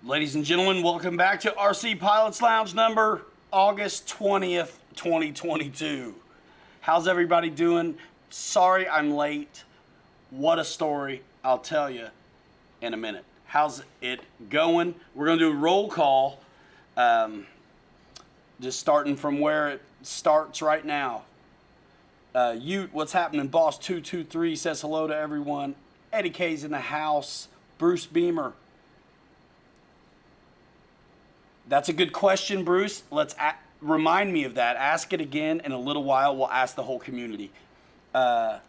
Ladies and gentlemen, welcome back to RC Pilots Lounge number August 20th, 2022. How's everybody doing? Sorry I'm late. What a story. I'll tell you in a minute. How's it going? We're going to do a roll call, just starting from where it starts right now. Ute, what's happening? Boss 223 says hello to everyone. Eddie K's in the house. Bruce Beamer. That's a good question, Bruce. Remind me of that. Ask it again in a little while. We'll ask the whole community. I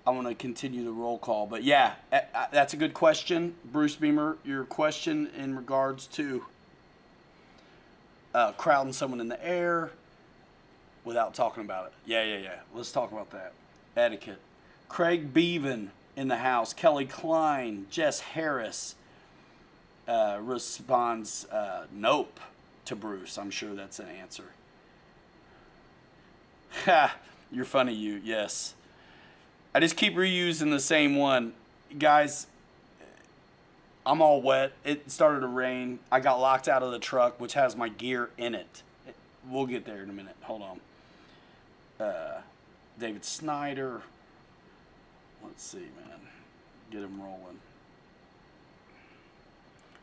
want to continue the roll call. But yeah, that's a good question. Bruce Beamer, your question in regards to crowding someone in the air without talking about it. Yeah. Let's talk about that. Etiquette. Craig Beaven in the house. Kelly Klein. Jess Harris. Responds nope to Bruce. I'm sure that's an answer. Ha! You're funny, you. Yes. I just keep reusing the same one. Guys, I'm all wet. It started to rain. I got locked out of the truck, which has my gear in it. We'll get there in a minute. Hold on. David Snyder. Let's see, man. Get him rolling.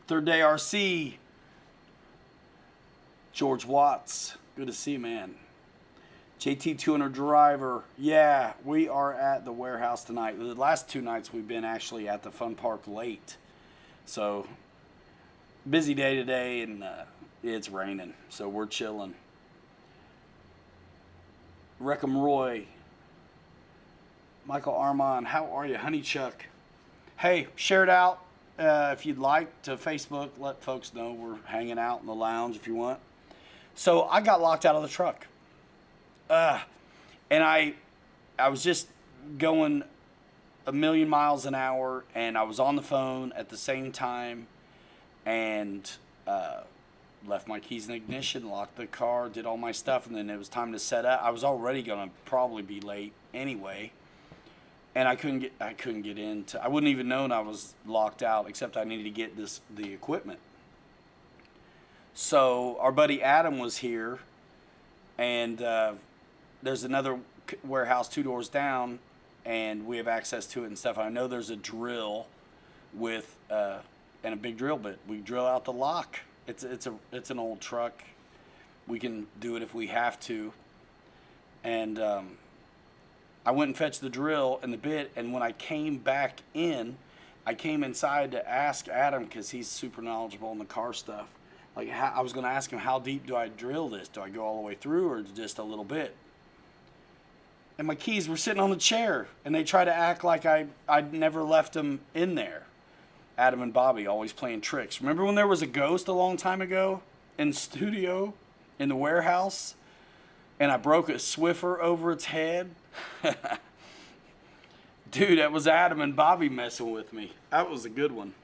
Third Day RC. George Watts. Good to see you, man. JT200 Driver. Yeah, we are at the warehouse tonight. The last two nights we've been actually at the fun park late. So, busy day today, and it's raining. So we're chilling. Reckham Roy. Michael Armand. How are you? Honey Chuck. Hey, share it out. If you'd like, to Facebook, let folks know we're hanging out in the lounge if you want. So I got locked out of the truck. And I was just going a million miles an hour, and I was on the phone at the same time, and left my keys in the ignition, locked the car, did all my stuff, and then it was time to set up. I was already going to probably be late anyway. And I couldn't get into. I wouldn't even known I was locked out, except I needed to get the equipment. So our buddy Adam was here, and there's another warehouse 2 doors down, and we have access to it and stuff. I know there's a drill with and a big drill bit. We drill out the lock. It's an old truck. We can do it if we have to, and. I went and fetched the drill and the bit, and when I came back in, I came inside to ask Adam, because he's super knowledgeable in the car stuff. Like, I was going to ask him, how deep do I drill this? Do I go all the way through, or just a little bit? And my keys were sitting on the chair, and they try to act like I'd never left them in there. Adam and Bobby always playing tricks. Remember when there was a ghost a long time ago in the studio, in the warehouse, and I broke a Swiffer over its head? Dude, that was Adam and Bobby messing with me. That was a good one.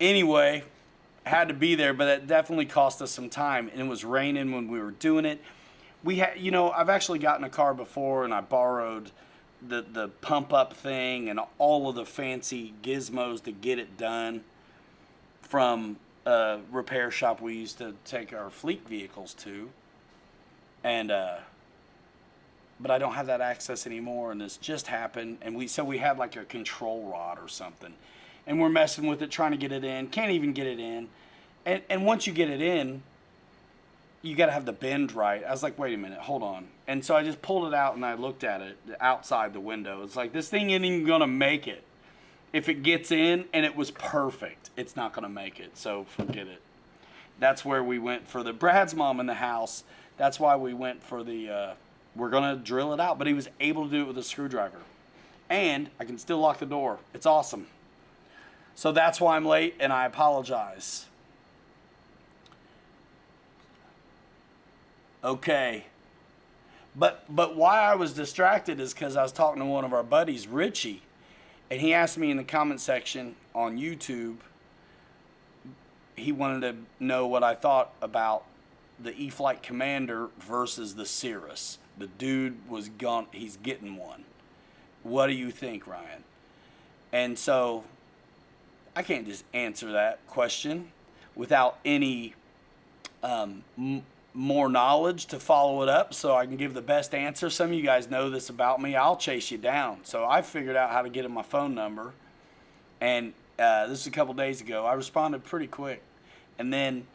Anyway, had to be there, but it definitely cost us some time, and it was raining when we were doing it. We had, I've actually gotten a car before, and I borrowed the pump up thing and all of the fancy gizmos to get it done from a repair shop we used to take our fleet vehicles to. And but I don't have that access anymore, and this just happened, and we had like a control rod or something, and we're messing with it, trying to get it in, can't even get it in, and once you get it in, you got to have the bend right. I was like, wait a minute, hold on. And so I just pulled it out, and I looked at it outside the window. It's like, this thing ain't even gonna make it. If it gets in and it was perfect, it's not gonna make it, so forget it. That's where we went for the Brad's mom in the house. That's why we went for the, we're going to drill it out. But he was able to do it with a screwdriver. And I can still lock the door. It's awesome. So that's why I'm late, and I apologize. Okay. But why I was distracted is because I was talking to one of our buddies, Richie. And he asked me in the comment section on YouTube, he wanted to know what I thought about the E-Flight Commander versus the Cirrus. The dude was gone. He's getting one. What do you think, Ryan? And so I can't just answer that question without any more knowledge to follow it up so I can give the best answer. Some of you guys know this about me. I'll chase you down. So I figured out how to get him my phone number. And this is a couple days ago. I responded pretty quick. And then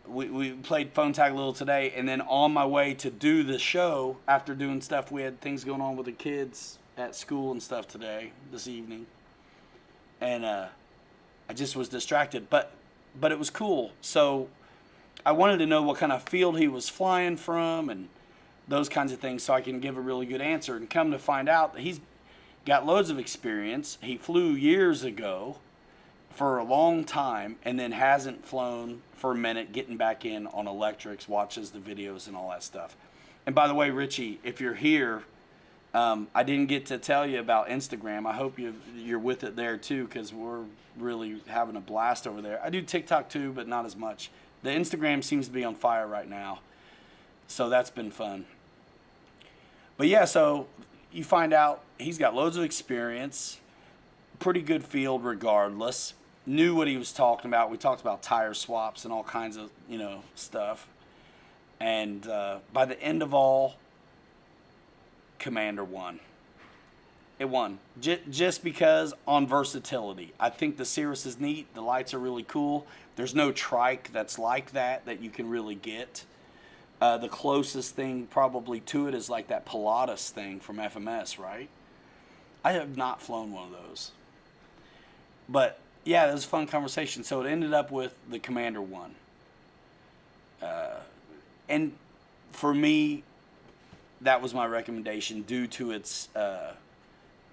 we played phone tag a little today. And then on my way to do the show, after doing stuff, we had things going on with the kids at school and stuff this evening. And I just was distracted. But it was cool. So I wanted to know what kind of field he was flying from and those kinds of things so I can give a really good answer. And come to find out that he's got loads of experience. He flew years ago for a long time and then hasn't flown for a minute, getting back in on electrics, watches the videos and all that stuff. And by the way, Richie, if you're here, I didn't get to tell you about Instagram. I hope you're with it there too, because we're really having a blast over there. I do TikTok too, but not as much. The Instagram seems to be on fire right now, so that's been fun. But yeah, so you find out he's got loads of experience, pretty good field regardless, knew what he was talking about. We talked about tire swaps and all kinds of, stuff. And by the end of all, Commander won. It won. Just because on versatility. I think the Cirrus is neat. The lights are really cool. There's no trike that's like that you can really get. The closest thing probably to it is like that Pilots thing from FMS, right? I have not flown one of those. But yeah, it was a fun conversation. So it ended up with the Commander one. And for me, that was my recommendation due to its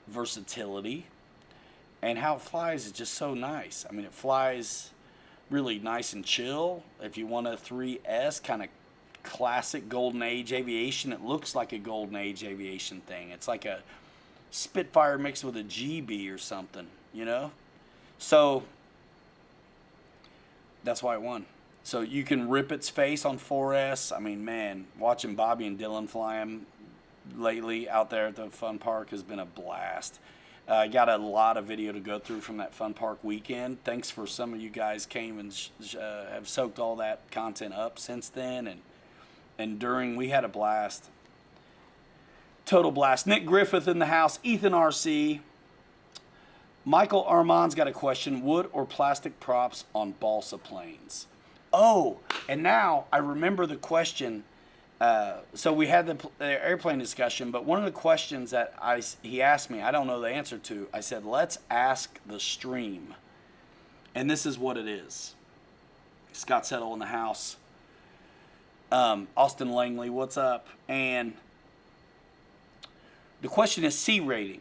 versatility and how it flies is just so nice. I mean, it flies really nice and chill. If you want a 3S, kind of classic Golden Age aviation, it looks like a Golden Age aviation thing. It's like a Spitfire mixed with a GB or something, So that's why it won. So you can rip its face on 4S. I mean, man, watching Bobby and Dylan fly them lately out there at the fun park has been a blast. I got a lot of video to go through from that fun park weekend. Thanks for some of you guys came and have soaked all that content up since then. And during, we had a blast. Total blast. Nick Griffith in the house. Ethan RC. Michael Armand's got a question. Wood or plastic props on balsa planes? Oh, and now I remember the question. So we had the airplane discussion, but one of the questions that he asked me, I don't know the answer to. I said, let's ask the stream. And this is what it is. Scott Settle in the house. Austin Langley, what's up? And the question is C rating.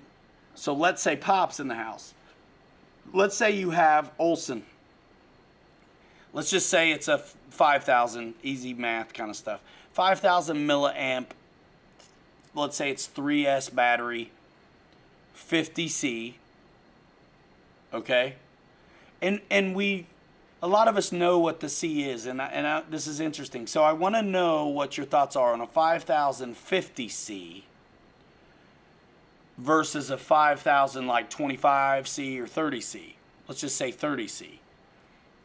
So let's say Pop's in the house. Let's say you have Olson. Let's just say it's a 5,000, easy math kind of stuff. 5,000 milliamp, let's say it's 3S battery, 50C, okay? And a lot of us know what the C is, and this is interesting. So I want to know what your thoughts are on a 5,000 50C versus a 5,000 like 25C or 30C. Let's just say 30C.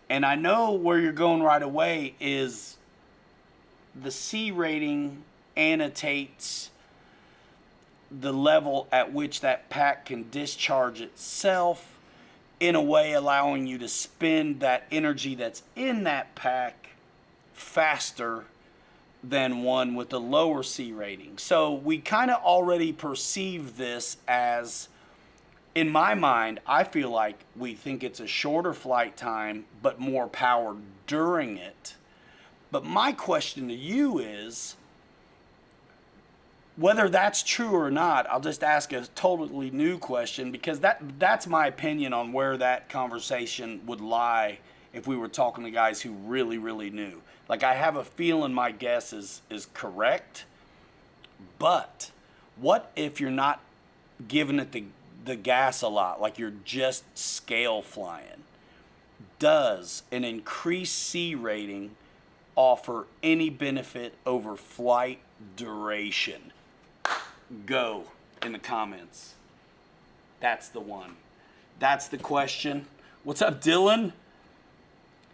And I know where you're going right away is the C rating annotates the level at which that pack can discharge itself, in a way allowing you to spend that energy that's in that pack faster than one with a lower C rating. So we kind of already perceive this as, in my mind, I feel like we think it's a shorter flight time but more power during it. But my question to you is, whether that's true or not, I'll just ask a totally new question, because that's my opinion on where that conversation would lie if we were talking to guys who really, really knew. Like, I have a feeling my guess is correct, but what if you're not giving it the gas a lot, like you're just scale flying? Does an increased C rating offer any benefit over flight duration? Go in the comments. That's the one. That's the question. What's up, Dylan?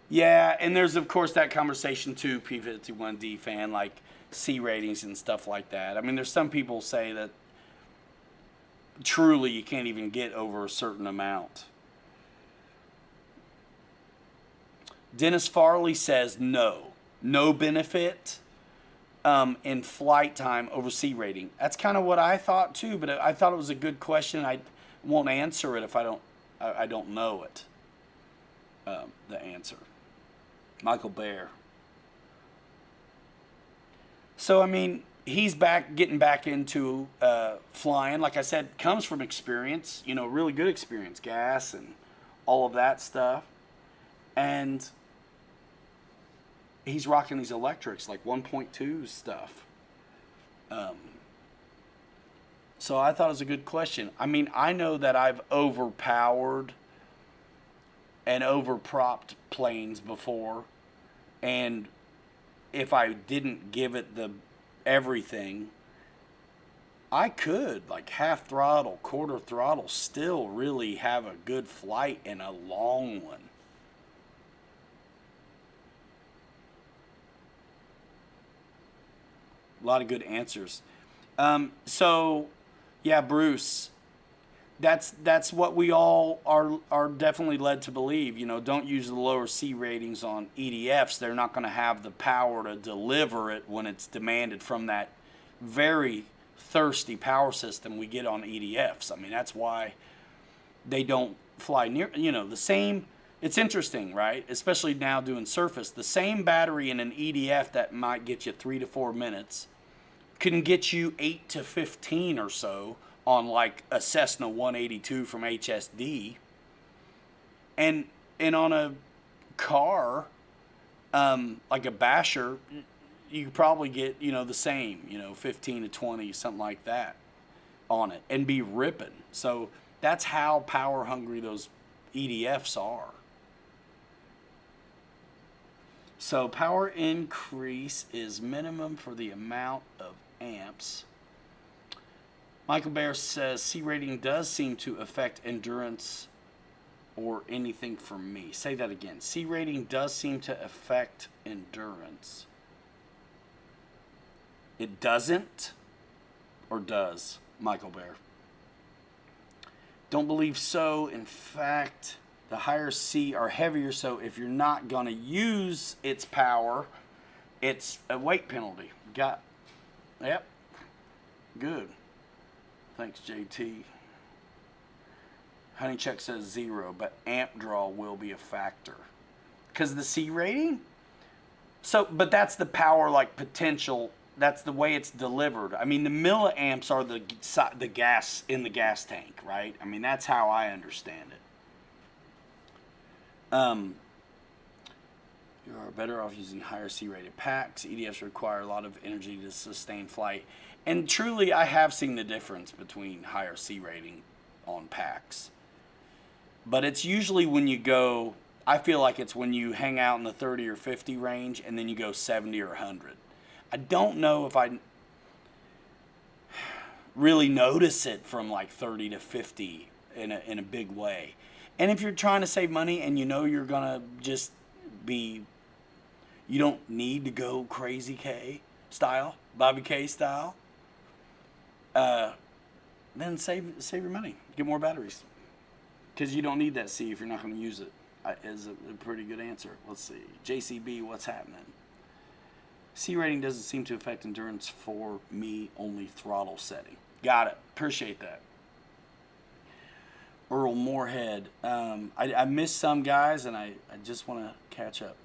Yeah, and there's, of course, that conversation, too, P51D fan, like C ratings and stuff like that. I mean, there's some people say that truly you can't even get over a certain amount. Dennis Farley says no. No benefit in flight time over C rating. That's kind of what I thought, too, but I thought it was a good question. I won't answer it if I don't know it, the answer. Michael Bear. So, I mean, he's getting back into flying. Like I said, comes from experience, really good experience, gas and all of that stuff. And he's rocking these electrics, like 1.2 stuff. So I thought it was a good question. I mean, I know that I've overpowered and overpropped planes before, and if I didn't give it the everything, I could, like half throttle, quarter throttle, still really have a good flight and a long one. A lot of good answers. So, yeah, Bruce, that's what we all are definitely led to believe. Don't use the lower C ratings on EDFs. They're not going to have the power to deliver it when it's demanded from that very thirsty power system we get on EDFs. I mean, that's why they don't fly near, the same. It's interesting, right? Especially now doing surface. The same battery in an EDF that might get you 3 to 4 minutes can get you 8 to 15 or so on like a Cessna 182 from HSD. And on a car, like a Basher, you could probably get, the same, 15 to 20, something like that on it and be ripping. So that's how power hungry those EDFs are. So power increase is minimum for the amount of amps. Michael Bear says C rating does seem to affect endurance or anything for me. Say that again. C rating does seem to affect endurance. It doesn't, or does, Michael Bear? Don't believe so. In fact, the higher C are heavier, so if you're not going to use its power, it's a weight penalty. Yep. Good. Thanks, JT. Honeychuck says 0, but amp draw will be a factor. Because the C rating? But that's the power, like, potential. That's the way it's delivered. I mean, the milliamps are the gas in the gas tank, right? I mean, that's how I understand it. You are better off using higher C-rated packs. EDFs require a lot of energy to sustain flight. And truly, I have seen the difference between higher C rating on packs. But it's usually when you go, I feel like it's when you hang out in the 30 or 50 range and then you go 70 or 100. I don't know if I really notice it from like 30 to 50 in a big way. And if you're trying to save money and you're going to just be, you don't need to go crazy K style, Bobby K style, then save your money. Get more batteries. Because you don't need that C if you're not going to use it. Is a pretty good answer. Let's see. JCB, what's happening? C rating doesn't seem to affect endurance for me, only throttle setting. Got it. Appreciate that. Earl Moorhead. I missed some guys, and I just want to catch up.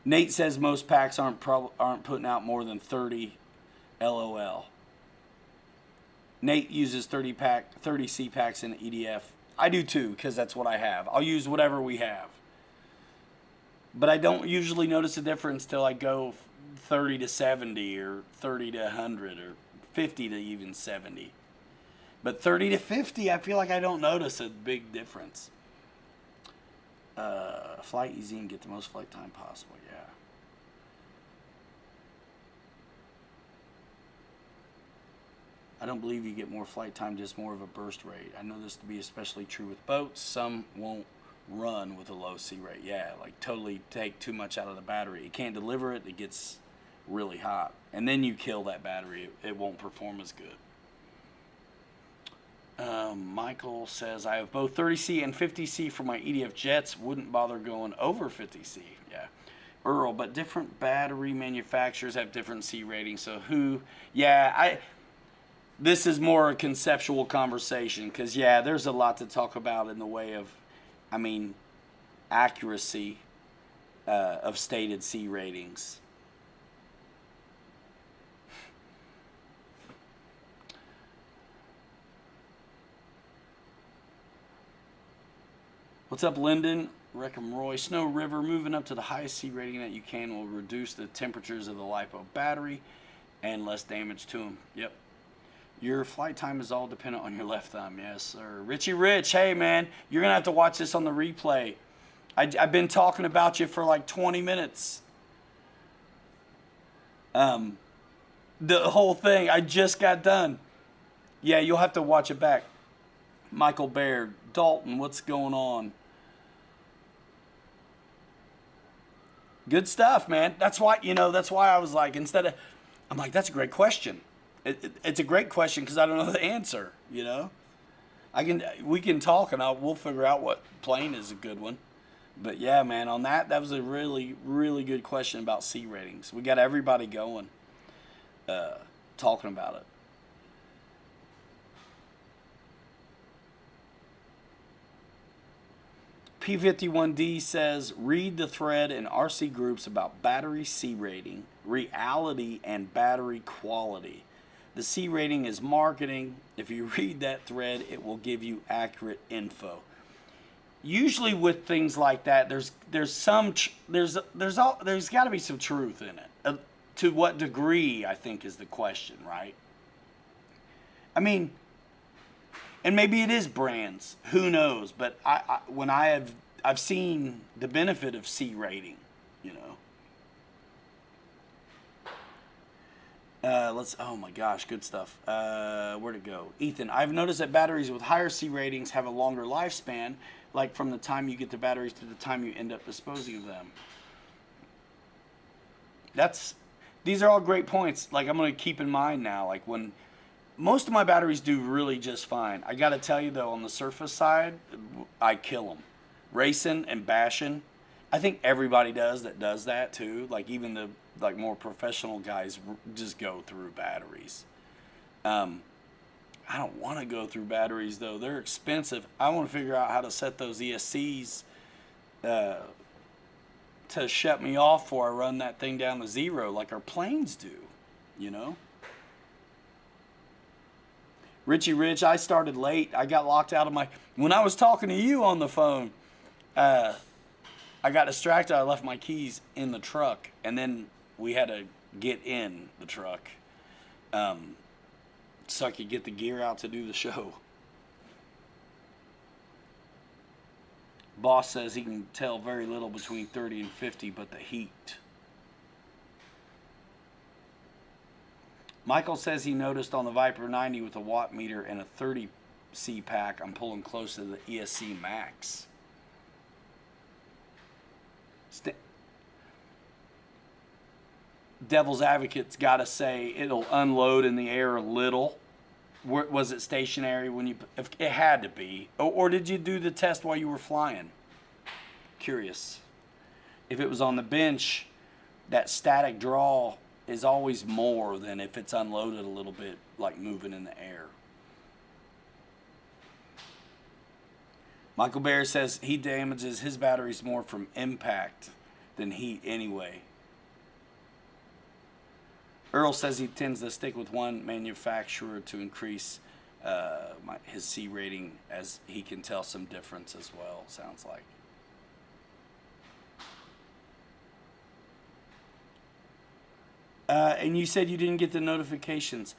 Nate says most packs aren't putting out more than 30 LOL. Nate uses 30 C packs in EDF. I do too, because that's what I have. I'll use whatever we have. But I don't usually notice a difference till I go 30 to 70 or 30 to 100 or 50 to even 70. But 30 to 50, I feel like I don't notice a big difference. Fly easy and get the most flight time possible, yeah. I don't believe you get more flight time, just more of a burst rate. I know this to be especially true with boats. Some won't run with a low C rate. Yeah, like totally take too much out of the battery. You can't deliver it. It gets really hot. And then you kill that battery. It won't perform as good. Michael says, I have both 30C and 50C for my EDF jets. Wouldn't bother going over 50C. Yeah. Earl, but different battery manufacturers have different C ratings. So who? Yeah, this is more a conceptual conversation because, yeah, there's a lot to talk about in the way of, I mean, accuracy of stated C ratings. What's up, Lyndon? Reckham Roy. Snow River, moving up to the highest C rating that you can will reduce the temperatures of the Lipo battery and less damage to them. Yep. Your flight time is all dependent on your left thumb. Yes, sir. Richie Rich, hey, man, you're going to have to watch this on the replay. I've been talking about you for like 20 minutes. The whole thing, I just got done. Yeah, you'll have to watch it back. Michael Baird, Dalton, what's going on? Good stuff, man. That's why, that's why I was like, I'm like, that's a great question. It's a great question because I don't know the answer, we can talk and we'll figure out what plane is a good one. But yeah, man, on that was a really, really good question about C ratings. We got everybody going, talking about it. P51D says, read the thread in RC groups about battery C rating, reality, and battery quality. The C rating is marketing. If you read that thread, it will give you accurate info. Usually with things like that, there's got to be some truth in it. To what degree, I think, is the question, right? I mean, and maybe it is brands. Who knows? But I've seen the benefit of C rating, oh my gosh, good stuff. Where'd it go? Ethan, I've noticed that batteries with higher C ratings have a longer lifespan, like from the time you get the batteries to the time you end up disposing of them. These are all great points. Like, I'm going to keep in mind now, like when most of my batteries do really just fine. I got to tell you though, on the surface side, I kill them. Racing and bashing. I think everybody does that too. Like even the more professional guys just go through batteries. I don't want to go through batteries though. They're expensive. I want to figure out how to set those ESCs to shut me off before I run that thing down to zero like our planes do, Richie Rich, I started late. I got locked out of when I was talking to you on the phone, I got distracted. I left my keys in the truck, and then we had to get in the truck so I could get the gear out to do the show. Boss says he can tell very little between 30 and 50, but the heat. Michael says he noticed on the Viper 90 with a watt meter and a 30C pack, I'm pulling close to the ESC max. Devil's Advocate's got to say it'll unload in the air a little. Was it stationary when if it had to be? Or did you do the test while you were flying? Curious. If it was on the bench, that static draw is always more than if it's unloaded a little bit, like moving in the air. Michael Bear says he damages his batteries more from impact than heat anyway. Earl says he tends to stick with one manufacturer to increase his C rating, as he can tell some difference as well, sounds like. And you said you didn't get the notifications.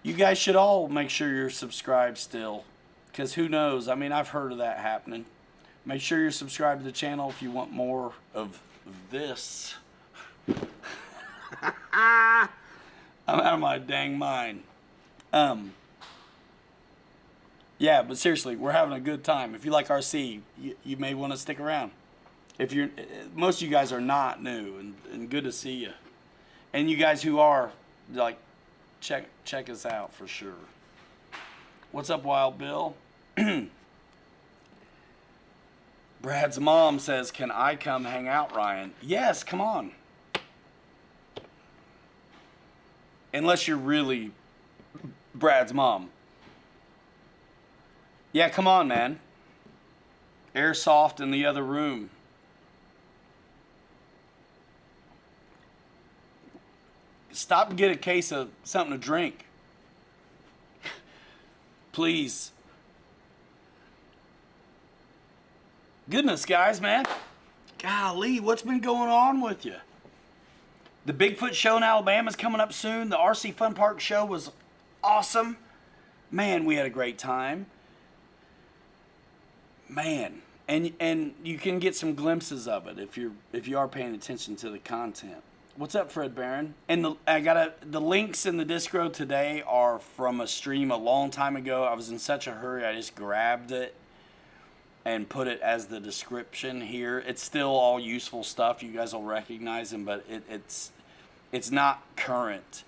You guys should all make sure you're subscribed still, because who knows? I mean, I've heard of that happening. Make sure you're subscribed to the channel if you want more of this. I'm out of my dang mind. Yeah, but seriously, we're having a good time. If you like RC, you may want to stick around. If you're, most of you guys are not new, and good to see you. And you guys who are, like, check us out for sure. What's up, Wild Bill? Brad's mom says, "Can I come hang out, Ryan?" Yes, come on. Unless you're really Brad's mom. Yeah, come on, man. Airsoft in the other room. Stop and get a case of something to drink. Please. Goodness, guys, man. Golly, what's been going on with you? The Bigfoot show in Alabama is coming up soon. The RC Fun Park show was awesome. Man, we had a great time. Man, and you can get some glimpses of it if you are paying attention to the content. What's up, Fred Barron? And the links in the Discro today are from a stream a long time ago. I was in such a hurry, I just grabbed it and put it as the description here. It's still all useful stuff. You guys will recognize them, but it's not current.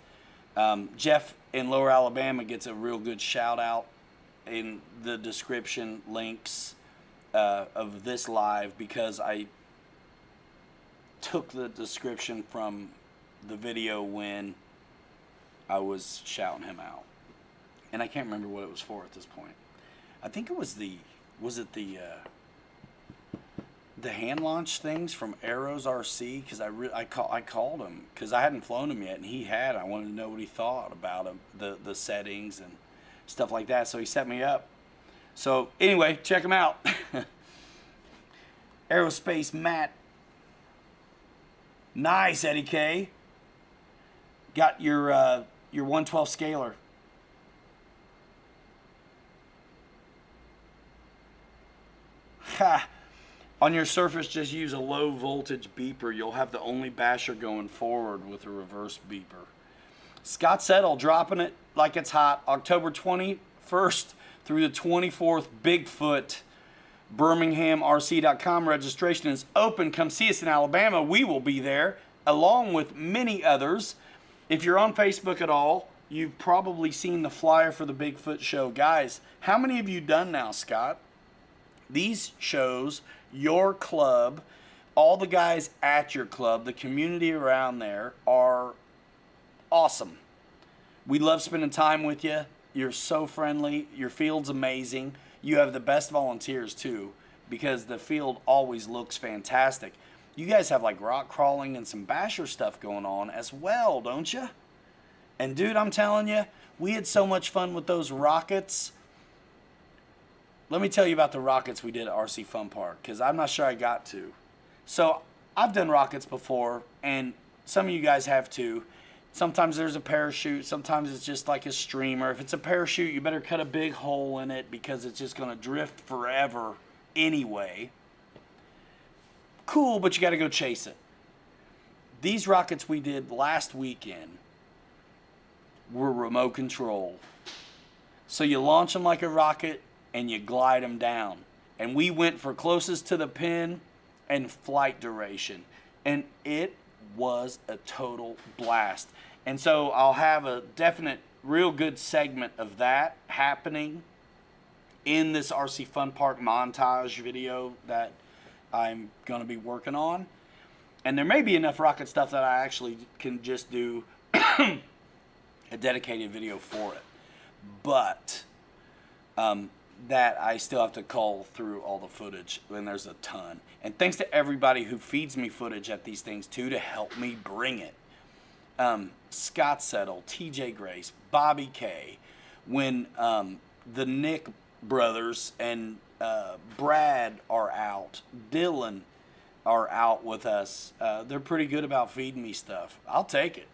Jeff in Lower Alabama gets a real good shout out in the description links of this live, because I took the description from the video when I was shouting him out, and I can't remember what it was for at this point. I think it was the hand launch things from Arrows RC, because I called him because I hadn't flown him yet, and he had. I wanted to know what he thought about him, the settings and stuff like that. So he set me up. So anyway, check him out. Aerospace Matt. Nice, Eddie K. Got your 112 scalar. Ha! On your Surface, just use a low voltage beeper. You'll have the only basher going forward with a reverse beeper. Scott Settle dropping it like it's hot. October 21st through the 24th, Bigfoot. BirminghamRC.com registration is open. Come see us in Alabama. We will be there, along with many others. If you're on Facebook at all, you've probably seen the flyer for the Bigfoot show. Guys, how many have you done now, Scott? These shows, your club, all the guys at your club, the community around there are awesome. We love spending time with you. You're so friendly. Your field's amazing. You have the best volunteers too, because the field always looks fantastic. You guys have like rock crawling and some basher stuff going on as well, don't you? And dude, I'm telling you, we had so much fun with those rockets. Let me tell you about the rockets we did at RC Fun Park, because I'm not sure I got to. So I've done rockets before, and some of you guys have too. Sometimes there's a parachute. Sometimes it's just like a streamer. If it's a parachute, you better cut a big hole in it, because it's just going to drift forever anyway. Cool, but you got to go chase it. These rockets we did last weekend were remote control. So you launch them like a rocket and you glide them down. And we went for closest to the pin and flight duration. And it was a total blast. And so I'll have a definite real good segment of that happening in this RC Fun Park montage video that I'm going to be working on. And there may be enough rocket stuff that I actually can just do a dedicated video for it. But that I still have to cull through all the footage, and there's a ton. And thanks to everybody who feeds me footage at these things too to help me bring it. Scott Settle, TJ Grace, Bobby K. When the Nick brothers and Brad are out, Dylan are out with us, they're pretty good about feeding me stuff. I'll take it.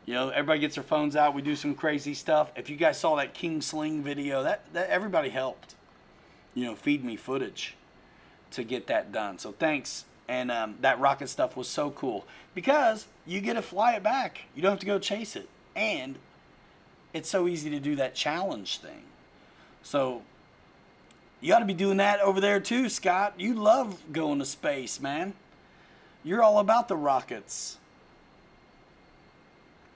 You know, everybody gets their phones out. We do some crazy stuff. If you guys saw that King Sling video, that everybody helped, you know, feed me footage to get that done. So thanks. And that rocket stuff was so cool because you get to fly it back. You don't have to go chase it. And it's so easy to do that challenge thing. So you ought to be doing that over there too, Scott. You love going to space, man. You're all about the rockets.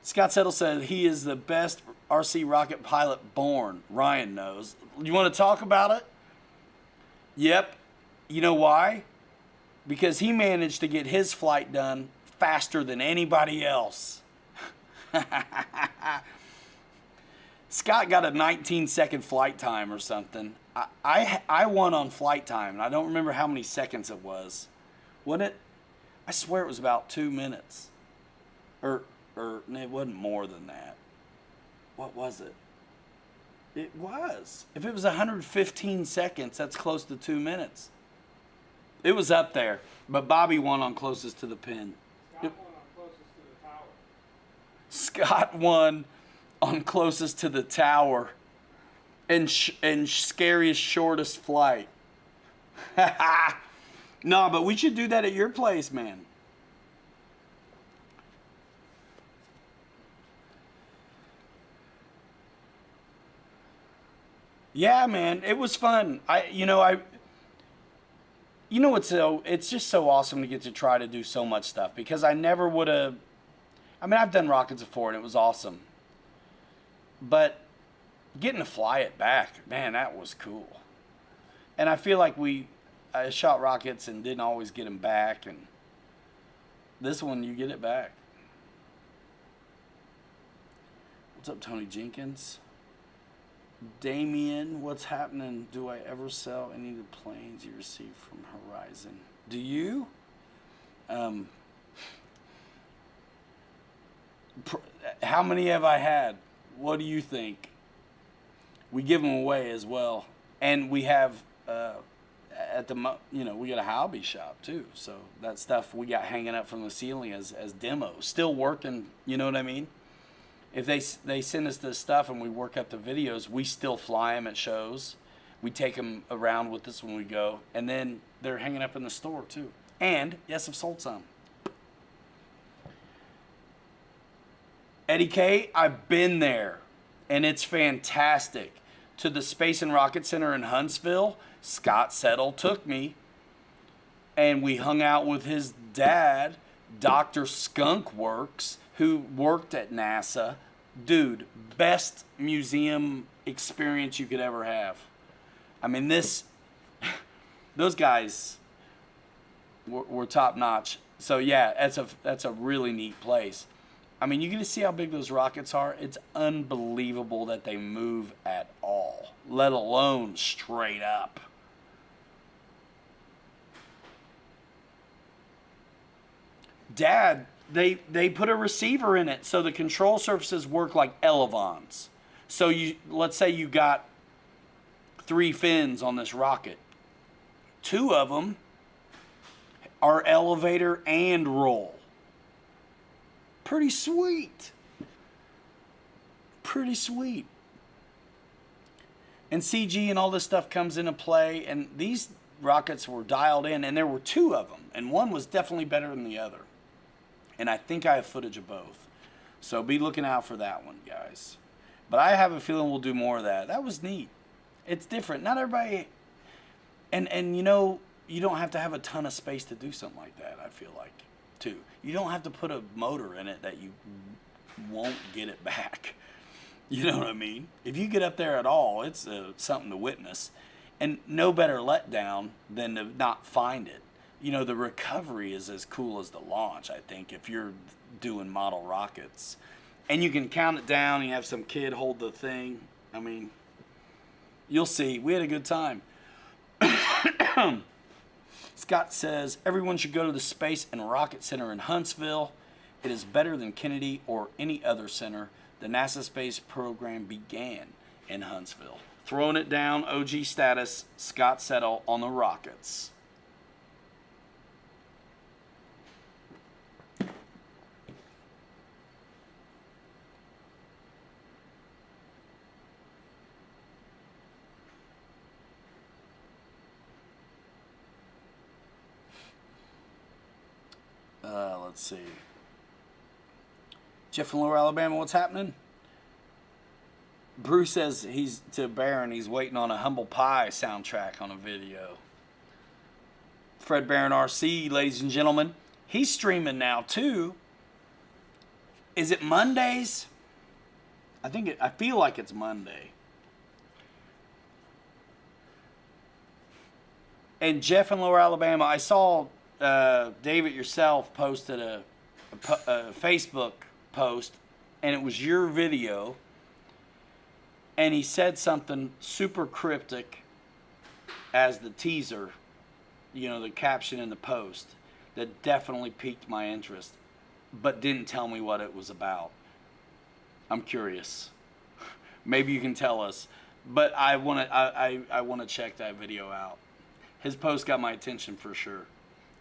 Scott Settle said he is the best RC rocket pilot born. Ryan knows. You want to talk about it? Yep. You know why? Because he managed to get his flight done faster than anybody else. Scott got a 19-second flight time or something. I won on flight time, and I don't remember how many seconds it was. Wasn't it? I swear it was about 2 minutes. Or it wasn't more than that. What was it? It was. If it was 115 seconds, that's close to 2 minutes. It was up there, but Bobby won on closest to the pin. Scott won on closest to the tower and scariest shortest flight. No, but we should do that at your place, man. Yeah, man, it was fun. It's just so awesome to get to try to do so much stuff, because I never would have. I mean, I've done rockets before and it was awesome, but getting to fly it back, man, that was cool. And I feel like I shot rockets and didn't always get them back, and this one you get it back. What's up, Tony Jenkins? Damien, what's happening? Do I ever sell any of the planes you received from Horizon? Do you? How many have I had? What do you think? We give them away as well, and we have we got a hobby shop too. So that stuff we got hanging up from the ceiling as demos, still working. You know what I mean? If they send us this stuff and we work up the videos, we still fly them at shows. We take them around with us when we go, and then they're hanging up in the store too. And yes, I've sold some. Eddie K, I've been there, and it's fantastic. To the Space and Rocket Center in Huntsville, Scott Settle took me, and we hung out with his dad, Dr. Skunk Works, who worked at NASA. Dude, best museum experience you could ever have. I mean, those guys were top notch. So yeah, that's a really neat place. I mean, you get to see how big those rockets are. It's unbelievable that they move at all, let alone straight up. Dad, they put a receiver in it, so the control surfaces work like elevons. So let's say you got 3 fins on this rocket. 2 of them are elevator and roll. Pretty sweet. Pretty sweet. And CG and all this stuff comes into play, and these rockets were dialed in, and there were 2 of them, and one was definitely better than the other. And I think I have footage of both. So be looking out for that one, guys. But I have a feeling we'll do more of that. That was neat. It's different. Not everybody... And you know, you don't have to have a ton of space to do something like that, I feel like, too. You don't have to put a motor in it that you won't get it back. You know what I mean? If you get up there at all, it's something to witness. And no better letdown than to not find it. You know, the recovery is as cool as the launch, I think, if you're doing model rockets. And you can count it down, and you have some kid hold the thing. I mean, you'll see. We had a good time. Scott says, everyone should go to the Space and Rocket Center in Huntsville. It is better than Kennedy or any other center. The NASA space program began in Huntsville. Throwing it down, OG status, Scott Settle on the rockets. Let's see. Jeff from Lower Alabama, what's happening? Bruce says he's to Baron. He's waiting on a Humble Pie soundtrack on a video. Fred Baron RC, ladies and gentlemen, he's streaming now too. Is it Mondays? I feel like it's Monday. And Jeff in Lower Alabama, I saw David yourself posted a Facebook post, and it was your video. And he said something super cryptic as the teaser, you know, the caption in the post, that definitely piqued my interest, but didn't tell me what it was about. I'm curious. Maybe you can tell us. But I want to check that video out. His post got my attention for sure.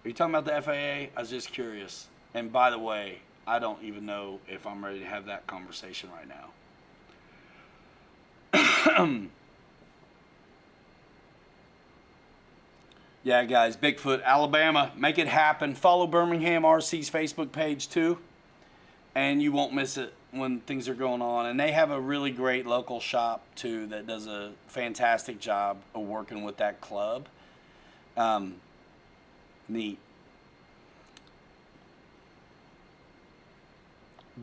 Are you talking about the FAA? I was just curious. And by the way, I don't even know if I'm ready to have that conversation right now. Yeah, guys, Bigfoot, Alabama, make it happen. Follow Birmingham RC's Facebook page too, and you won't miss it when things are going on. And they have a really great local shop too that does a fantastic job of working with that club. Neat.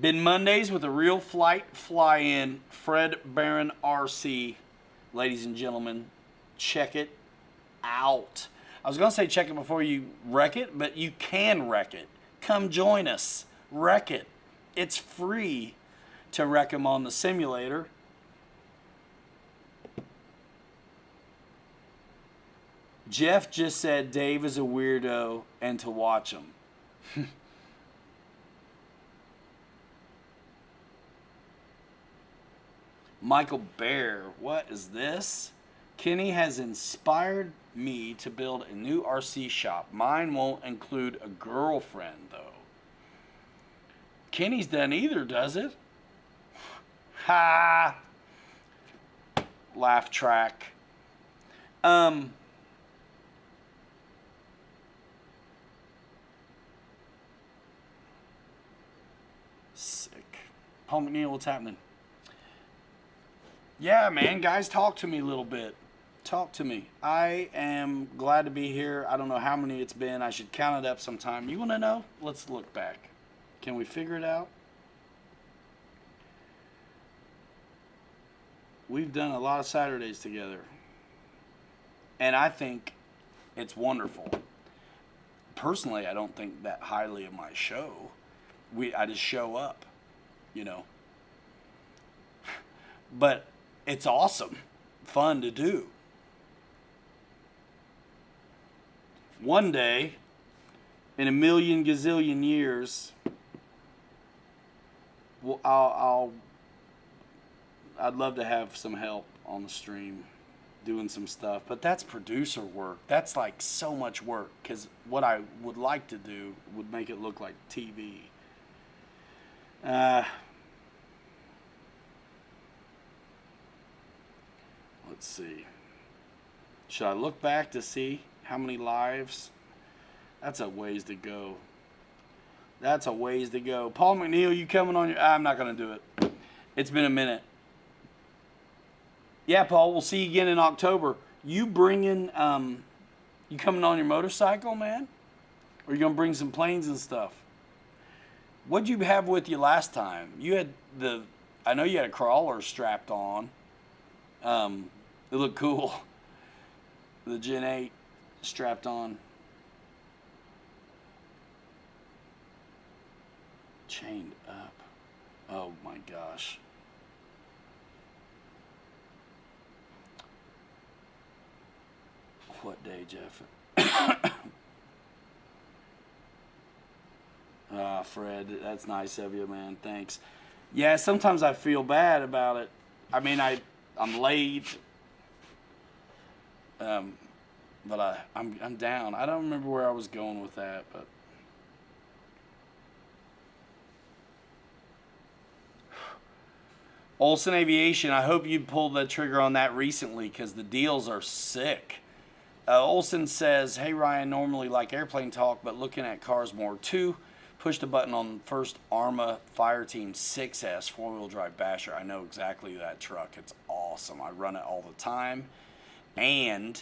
Been Mondays with a real flight fly-in. Fred Baron RC, ladies and gentlemen, check it out. I was going to say check it before you wreck it, but you can wreck it. Come join us. Wreck it. It's free to wreck them on the simulator. Jeff just said Dave is a weirdo and to watch him. Michael Bear, what is this? Kenny has inspired me to build a new RC shop. Mine won't include a girlfriend, though. Kenny's done either, does it? Ha! Laugh track. Sick. Paul McNeil, what's happening? Yeah, man, guys, talk to me a little bit. Talk to me. I am glad to be here. I don't know how many it's been. I should count it up sometime. You want to know? Let's look back. Can we figure it out? We've done a lot of Saturdays together. And I think it's wonderful. Personally, I don't think that highly of my show. I just show up, you know. But it's awesome. Fun to do. One day, in a million gazillion years, well, I'd love to have some help on the stream doing some stuff, but that's producer work. That's like so much work, because what I would like to do would make it look like TV. Let's see. Should I look back to see how many lives? That's a ways to go. That's a ways to go. Paul McNeil, you coming on your... I'm not going to do it. It's been a minute. Yeah, Paul, we'll see you again in October. You bringing... you coming on your motorcycle, man? Or you going to bring some planes and stuff? What'd you have with you last time? You had the... I know you had a crawler strapped on. It looked cool. The Gen 8 strapped on. Chained up. Oh my gosh. What day, Jeff? Ah, Fred, that's nice of you, man. Thanks. Yeah, sometimes I feel bad about it. I mean, I'm late. But I'm down. I don't remember where I was going with that, but Olsen Aviation, I hope you pulled the trigger on that recently, because the deals are sick. Olsen says, hey Ryan, normally like airplane talk, but looking at cars more too. Push the button on the first Arma Fireteam 6S four-wheel drive basher. I know exactly that truck. It's awesome. I run it all the time. And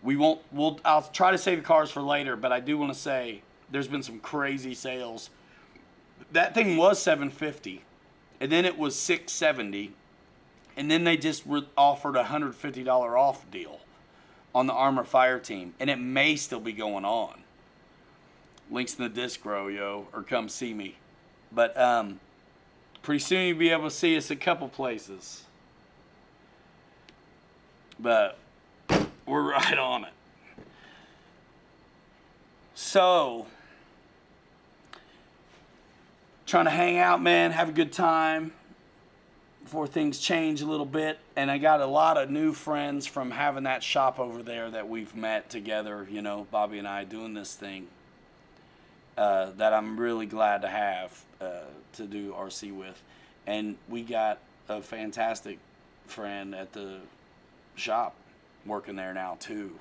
I'll try to save the cars for later, but I do want to say there's been some crazy sales. That thing was $750, and then it was $670, and then they just offered a $150 off deal on the Arma Fireteam, and it may still be going on. Links in the disc row, yo, or come see me. But pretty soon you'll be able to see us a couple places. But we're right on it. So, trying to hang out, man, have a good time before things change a little bit. And I got a lot of new friends from having that shop over there that we've met together, you know, Bobby and I doing this thing. That I'm really glad to have to do RC with. And we got a fantastic friend at the shop working there now too.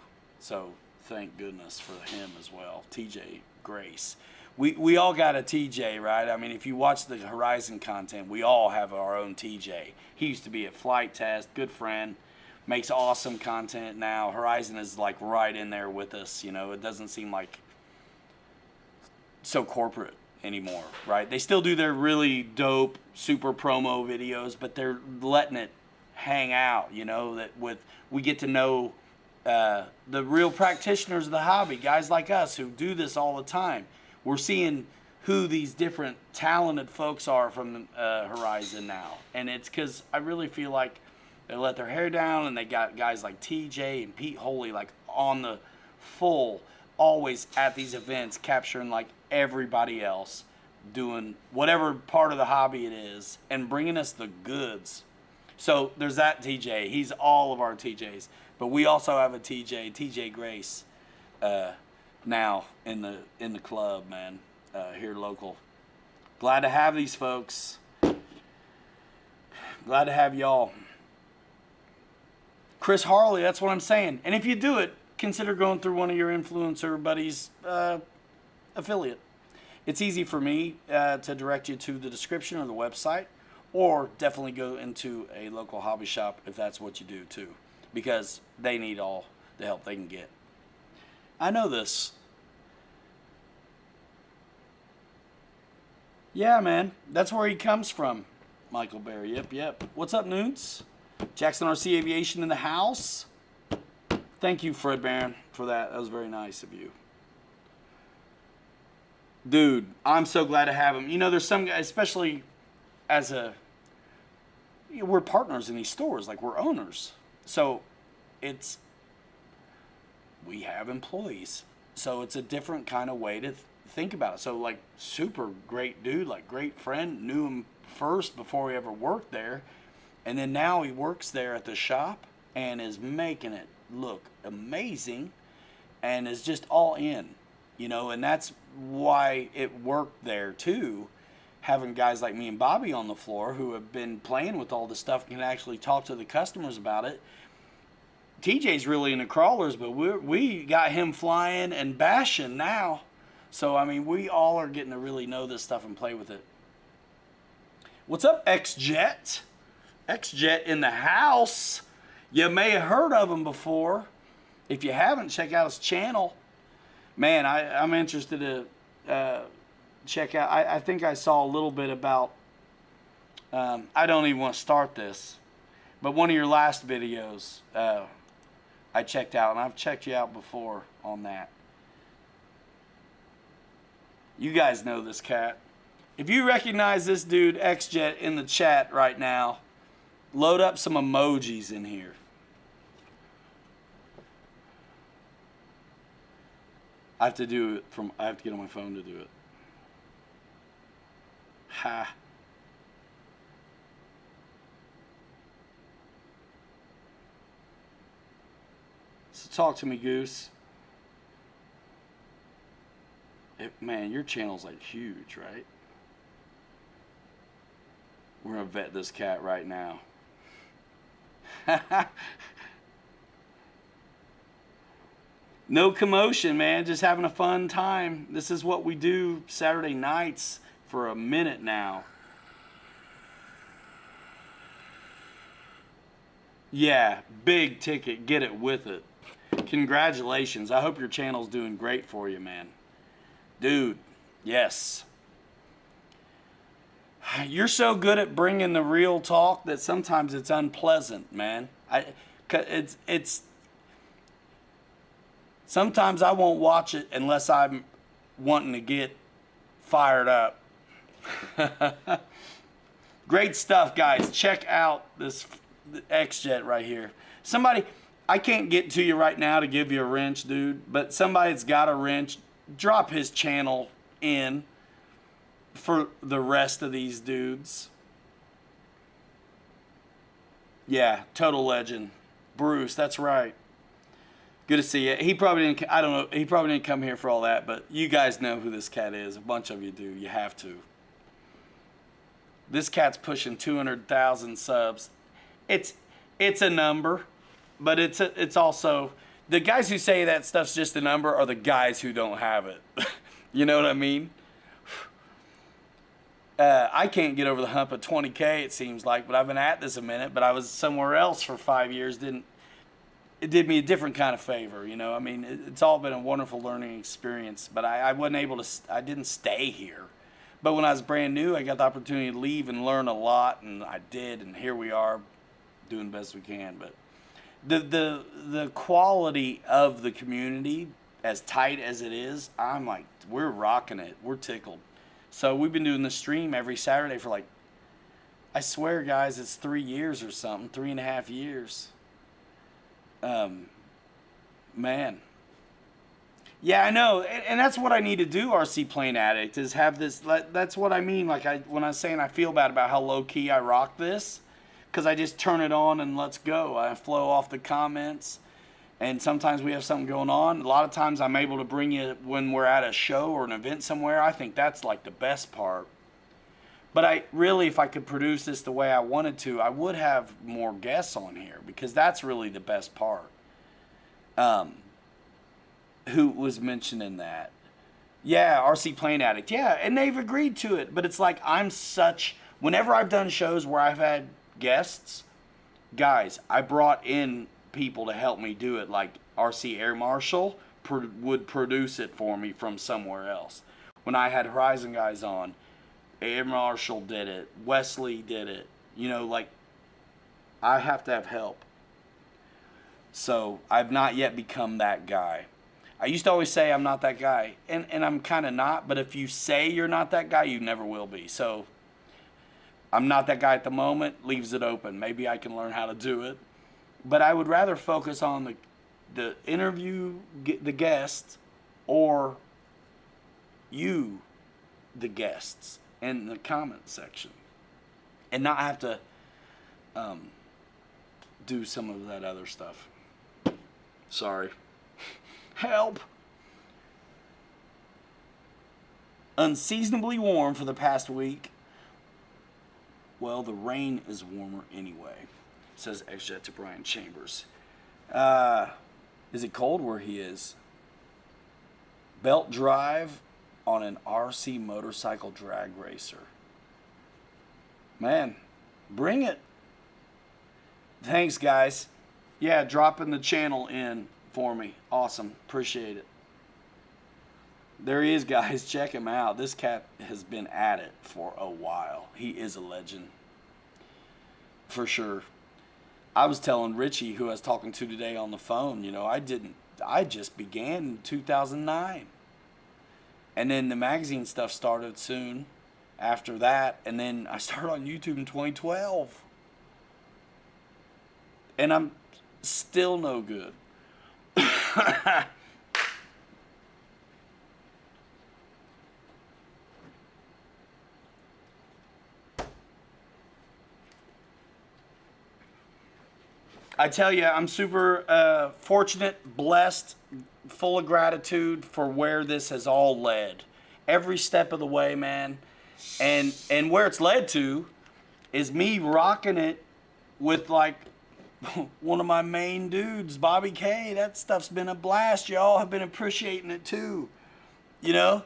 So thank goodness for him as well. TJ Grace. We all got a TJ, right? I mean, if you watch the Horizon content, we all have our own TJ. He used to be at Flight Test, good friend, makes awesome content now. Horizon is like right in there with us, you know. It doesn't seem like so corporate anymore, right? They still do their really dope super promo videos, but they're letting it hang out, you know, that we get to know the real practitioners of the hobby, guys like us who do this all the time. We're seeing who these different talented folks are from Horizon now, and it's because I really feel like they let their hair down, and they got guys like TJ and Pete Holy like on the full, always at these events, capturing like everybody else, doing whatever part of the hobby it is, and bringing us the goods. So there's that TJ. He's all of our TJs. But we also have a TJ Grace, now in the club, man, here local. Glad to have these folks. Glad to have y'all. Chris Harley, that's what I'm saying. And if you do it, consider going through one of your influencer buddies' affiliate. It's easy for me to direct you to the description or the website, or definitely go into a local hobby shop if that's what you do too, because they need all the help they can get. I know this. Yeah, man, that's where he comes from, Michael Berry. Yep. What's up, Newts? Jackson RC Aviation in the house. Thank you, Fred Barron, for that. That was very nice of you. Dude, I'm so glad to have him. You know, there's some guys, especially as we're partners in these stores, like we're owners. So we have employees. So it's a different kind of way to think about it. So like super great dude, like great friend, knew him first before he ever worked there. And then now he works there at the shop and is making it look amazing and is just all in, you know, and that's why it worked there too, having guys like me and Bobby on the floor who have been playing with all this stuff and can actually talk to the customers about it. TJ's really into crawlers, but we got him flying and bashing now. So, I mean, we all are getting to really know this stuff and play with it. What's up, X-Jet? X-Jet in the house. You may have heard of him before. If you haven't, check out his channel. Man, I'm interested to check out. I think I saw a little bit about, I don't even want to start this, but one of your last videos I checked out, and I've checked you out before on that. You guys know this cat. If you recognize this dude, X-Jet, in the chat right now, load up some emojis in here. I have to get on my phone to do it. Ha. So talk to me, Goose. Man, your channel's like huge, right? We're gonna vet this cat right now. No commotion, man. Just having a fun time. This is what we do Saturday nights for a minute now. Yeah, big ticket. Get it with it. Congratulations. I hope your channel's doing great for you, man. Dude, yes. You're so good at bringing the real talk that sometimes it's unpleasant, man. It's sometimes I won't watch it unless I'm wanting to get fired up. Great stuff, guys. Check out this X-Jet right here. Somebody, I can't get to you right now to give you a wrench, dude, but somebody that's got a wrench, drop his channel in for the rest of these dudes. Yeah, total legend. Bruce, that's right. Good to see you. He probably didn't, I don't know, he probably didn't come here for all that, but you guys know who this cat is. A bunch of you do. You have to. This cat's pushing 200,000 subs. It's a number, but it's also, the guys who say that stuff's just a number are the guys who don't have it. You know what I mean? I can't get over the hump of 20K, it seems like, but I've been at this a minute, but I was somewhere else for 5 years. It did me a different kind of favor, you know? I mean, it's all been a wonderful learning experience, but I wasn't able to, I didn't stay here. But when I was brand new, I got the opportunity to leave and learn a lot, and I did, and here we are doing the best we can. But the quality of the community, as tight as it is, I'm like, we're rocking it. We're tickled. So we've been doing the stream every Saturday for like, I swear, guys, it's 3 years or something, 3.5 years. Man. Yeah, I know, and that's what I need to do, RC Plane Addict, is have this, that's what I mean, like when I was saying I feel bad about how low-key I rock this, because I just turn it on and let's go. I flow off the comments, and sometimes we have something going on. A lot of times I'm able to bring you when we're at a show or an event somewhere. I think that's like the best part. But I really, if I could produce this the way I wanted to, I would have more guests on here, because that's really the best part. Who was mentioning that? Yeah, RC Plane Addict. Yeah, and they've agreed to it. But it's like whenever I've done shows where I've had guests, guys, I brought in people to help me do it. Like RC Air Marshal would produce it for me from somewhere else. When I had Horizon guys on, Air Marshal did it. Wesley did it. You know, like, I have to have help. So I've not yet become that guy. I used to always say I'm not that guy, and I'm kind of not, but if you say you're not that guy, you never will be. So I'm not that guy at the moment, leaves it open. Maybe I can learn how to do it. But I would rather focus on the interview, the guests, or you, the guests, in the comment section, and not have to do some of that other stuff. Sorry. Help. Unseasonably warm for the past week. Well, the rain is warmer anyway, says X-Jet to Brian Chambers. Is it cold where he is? Belt drive on an RC motorcycle drag racer. Man, bring it. Thanks, guys. Yeah, dropping the channel in for me. Awesome. Appreciate it. There he is, guys. Check him out. This cat has been at it for a while. He is a legend. For sure. I was telling Richie, who I was talking to today on the phone, you know, I just began in 2009. And then the magazine stuff started soon after that. And then I started on YouTube in 2012. And I'm still no good. I tell you, I'm super fortunate, blessed, full of gratitude for where this has all led. Every step of the way, man. And where it's led to is me rocking it with, like, one of my main dudes, Bobby K. That stuff's been a blast. Y'all have been appreciating it too. You know,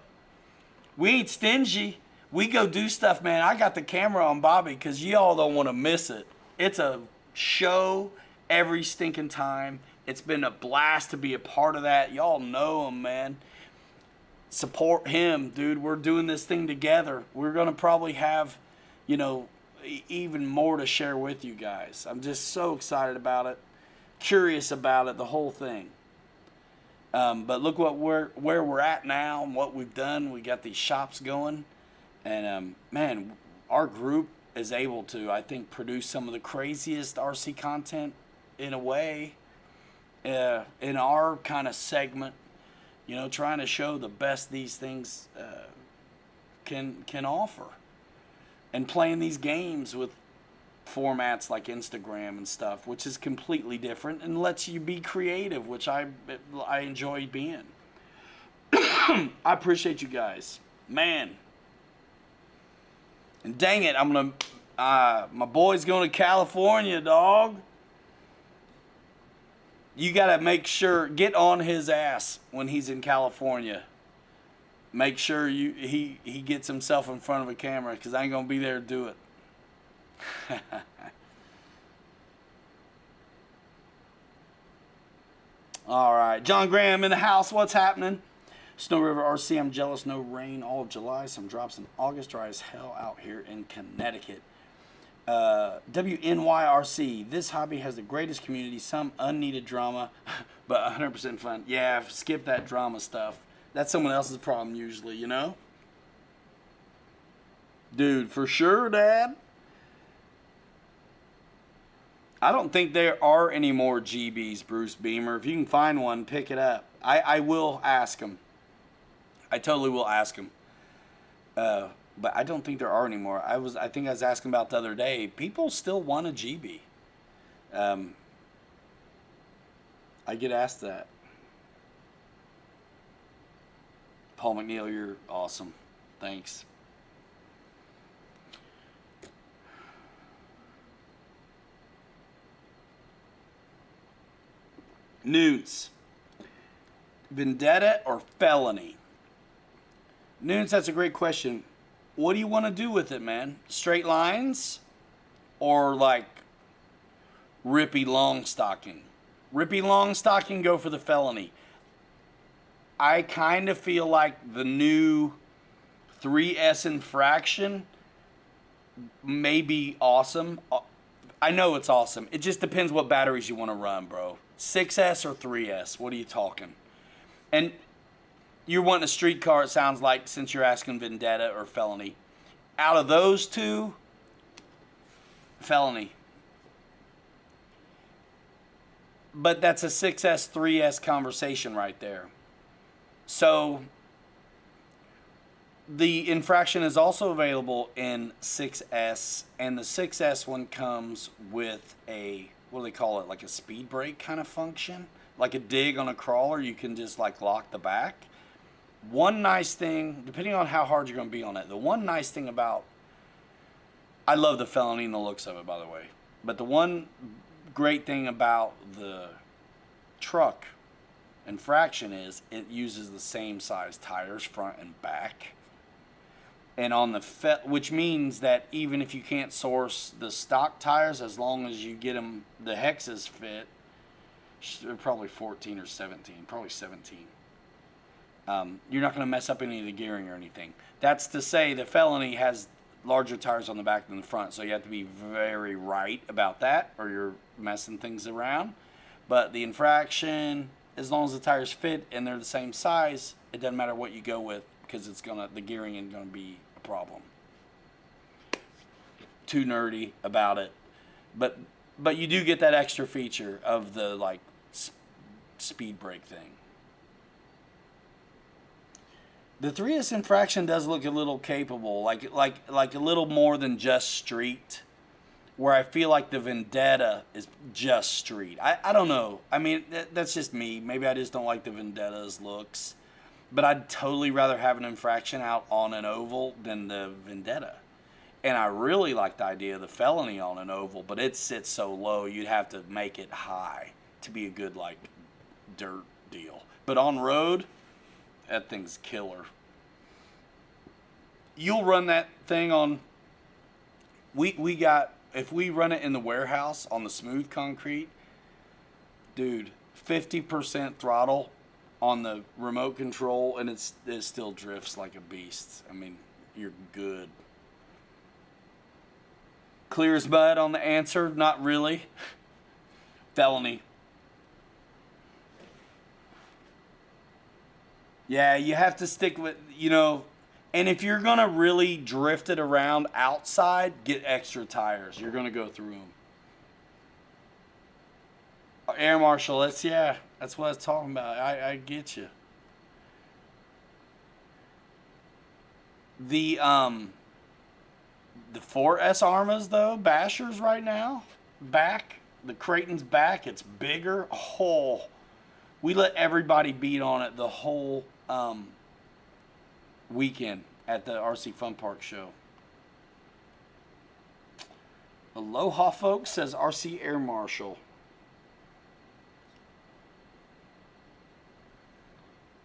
we ain't stingy. We go do stuff, man. I got the camera on Bobby because y'all don't want to miss it. It's a show every stinking time. It's been a blast to be a part of that. Y'all know him, man. Support him, dude. We're doing this thing together. We're going to probably have, you know, even more to share with you guys. I'm just so excited about it. Curious about it, the whole thing. But look where we're at now and what we've done. We got these shops going. And, man, our group is able to, I think, produce some of the craziest RC content in a way in our kind of segment. You know, trying to show the best these things can offer. And playing these games with formats like Instagram and stuff, which is completely different and lets you be creative, which I enjoy being. I appreciate you guys. Man. And dang it, I'm going to... my boy's going to California, dog. You got to make sure, get on his ass when he's in California. Make sure he gets himself in front of a camera because I ain't going to be there to do it. All right. John Graham in the house. What's happening? Snow River RC. I'm jealous. No rain all of July. Some drops in August. Dry as hell out here in Connecticut. WNYRC, this hobby has the greatest community, some unneeded drama, but 100% fun. Yeah, skip that drama stuff. That's someone else's problem usually, you know? Dude, for sure, Dad. I don't think there are any more GBs, Bruce Beamer. If you can find one, pick it up. I will ask him. I totally will ask him. But I don't think there are anymore. I think I was asking about the other day. People still want a GB. I get asked that. Paul McNeil, you're awesome. Thanks. Nudes. Vendetta or felony? Nudes, that's a great question. What do you want to do with it, man? Straight lines or like rippy long stocking? Rippy long stocking, go for the felony. I kind of feel like the new 3S infraction may be awesome. I know it's awesome. It just depends what batteries you want to run, bro. 6S or 3S? What are you talking? And you're wanting a street car, it sounds like, since you're asking Vendetta or felony. Out of those two, felony. But that's a 6S, 3S conversation right there. So, the infraction is also available in 6S, and the 6S one comes with a, what do they call it, like a speed brake kind of function? Like a dig on a crawler, you can just like lock the back. One nice thing, depending on how hard you're going to be on it, the one nice thing about, I love the felony and the looks of it, by the way, but the one great thing about the truck infraction is it uses the same size tires front and back. And on the which means that even if you can't source the stock tires, as long as you get them, the hexes fit, they're probably 14 or 17, probably 17. You're not going to mess up any of the gearing or anything. That's to say the felony has larger tires on the back than the front, so you have to be very right about that or you're messing things around. But the infraction, as long as the tires fit and they're the same size, it doesn't matter what you go with because the gearing isn't going to be a problem. Too nerdy about it. But you do get that extra feature of the like speed brake thing. The 3S infraction does look a little capable, like a little more than just street, where I feel like the Vendetta is just street. I don't know. I mean, that's just me. Maybe I just don't like the Vendetta's looks. But I'd totally rather have an infraction out on an oval than the Vendetta. And I really like the idea of the Felony on an oval, but it sits so low, you'd have to make it high to be a good, like, dirt deal. But on road, that thing's killer. You'll run that thing on, we got, if we run it in the warehouse on the smooth concrete, dude, 50% throttle on the remote control, and it still drifts like a beast. I mean, you're good. Clear as mud on the answer? Not really. Felony. Yeah, you have to stick with, you know, and if you're going to really drift it around outside, get extra tires. You're going to go through them. Air Marshal, that's what I was talking about. I get you. The 4S Armas, though, Bashers right now, the Creighton's back, it's bigger. Oh, we let everybody beat on it the whole weekend at the RC Fun Park show. Aloha, folks, says RC Air Marshal.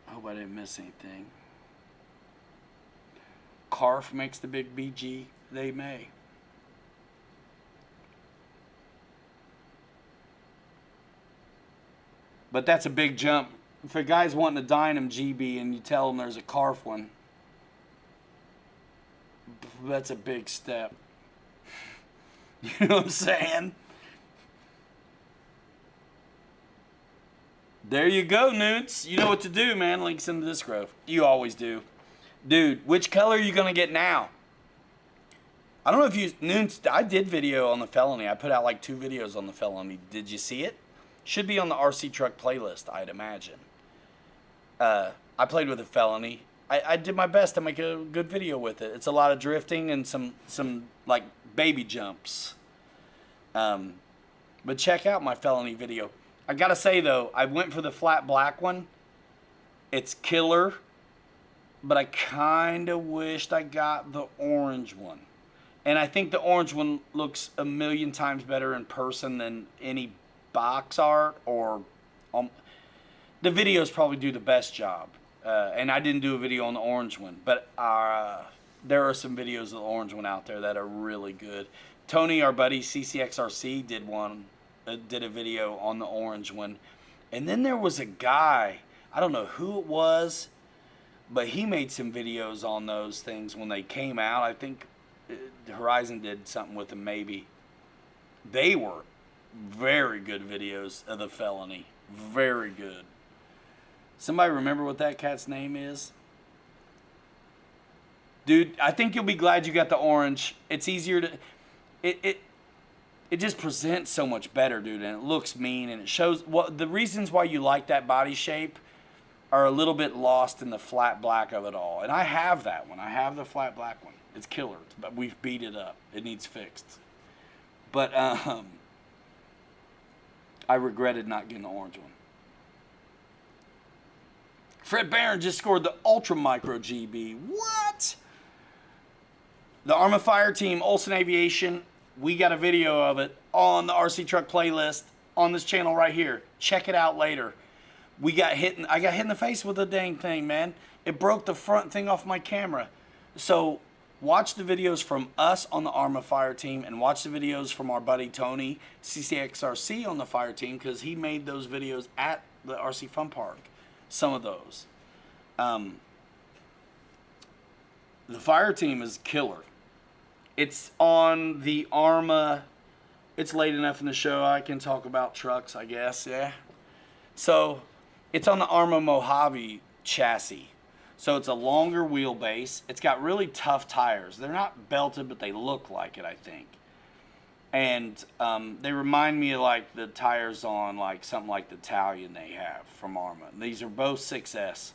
I hope I didn't miss anything. Carf makes the big BG. They may. But that's a big jump. If a guy's wanting a Dynam GB and you tell him there's a Carf one, that's a big step. You know what I'm saying? There you go, Newts. You know what to do, man. Links in the disc grove. You always do. Dude, which color are you going to get now? I don't know if you... Newts, I did video on the Felony. I put out like 2 videos on the Felony. Did you see it? Should be on the RC Truck playlist, I'd imagine. I played with the Felony. I did my best to make a good video with it. It's a lot of drifting and some like baby jumps. But check out my Felony video. I gotta say though, I went for the flat black one. It's killer, but I kinda wished I got the orange one. And I think the orange one looks a million times better in person than any box art or the videos probably do the best job. And I didn't do a video on the orange one, but there are some videos of the orange one out there that are really good. Tony, our buddy CCXRC, did a video on the orange one. And then there was a guy, I don't know who it was, but he made some videos on those things when they came out. I think Horizon did something with them maybe. They were very good videos of the Felony. Very good. Somebody remember what that cat's name is? Dude, I think you'll be glad you got the orange. It's easier to... It just presents so much better, dude, and it looks mean, and it shows... Well, the reasons why you like that body shape are a little bit lost in the flat black of it all. And I have that one. I have the flat black one. It's killer, but we've beat it up. It needs fixed. But I regretted not getting the orange one. Fred Barron just scored the Ultra Micro GB. What? The Arma Fire Team, Olsen Aviation, we got a video of it on the RC Truck playlist on this channel right here. Check it out later. I got hit in the face with the dang thing, man. It broke the front thing off my camera. So watch the videos from us on the Arma Fire Team and watch the videos from our buddy Tony, CCXRC on the Fire Team, because he made those videos at the RC Fun Park. Some of those. The Fire Team is killer. It's on the Arma. It's late enough in the show I can talk about trucks, I guess, yeah. So it's on the Arma Mojave chassis. So it's a longer wheelbase. It's got really tough tires. They're not belted, but they look like it, I think. And they remind me of like the tires on like something like the Italian they have from Arma. These are both 6S.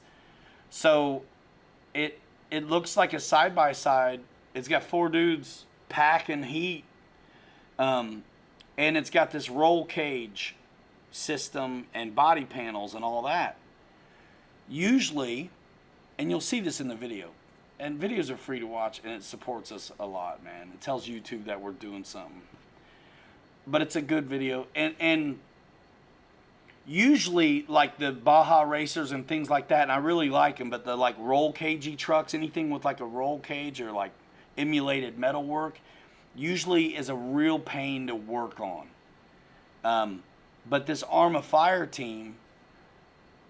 So it looks like a side-by-side. It's got 4 dudes packing heat. And it's got this roll cage system and body panels and all that. Usually, and you'll see this in the video, and videos are free to watch, and it supports us a lot, man. It tells YouTube that we're doing something. But it's a good video, and usually like the Baja racers and things like that, and I really like them, but the like roll cagey trucks, anything with like a roll cage or like emulated metal work, usually is a real pain to work on. But this Arm of Fire team,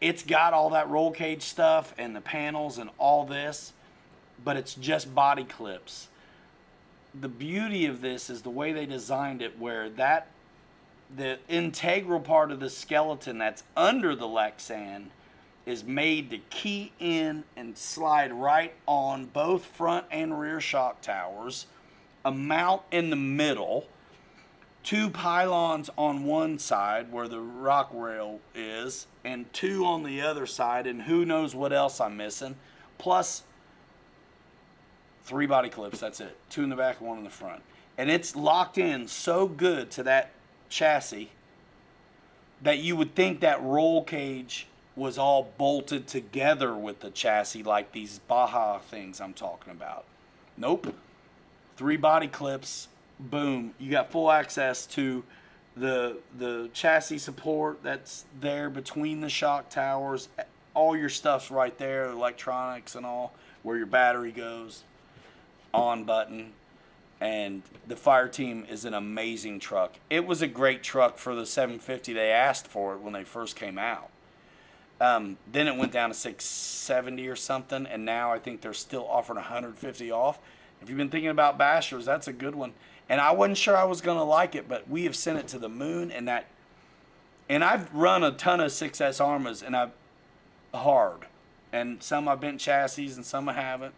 it's got all that roll cage stuff and the panels and all this, but it's just body clips. The beauty of this is the way they designed it, where the integral part of the skeleton that's under the Lexan is made to key in and slide right on both front and rear shock towers, a mount in the middle, 2 pylons on one side where the rock rail is, and 2 on the other side, and who knows what else I'm missing, plus 3 body clips. That's it. 2 in the back, 1 in the front. And it's locked in so good to that chassis that you would think that roll cage was all bolted together with the chassis like these Baja things I'm talking about. Nope. 3 body clips. Boom, you got full access to the chassis support that's there between the shock towers. All your stuff's right there, electronics and all, where your battery goes, on button. And the Fire Team is an amazing truck. It was a great truck for the 750. They asked for it when they first came out. Then it went down to 670 or something, and now I think they're still offering 150 off. If you've been thinking about bashers, that's a good one. And I wasn't sure I was going to like it, but we have sent it to the moon. And I've run a ton of 6S Armas, and I've hard. And some I've bent chassis, and some I haven't.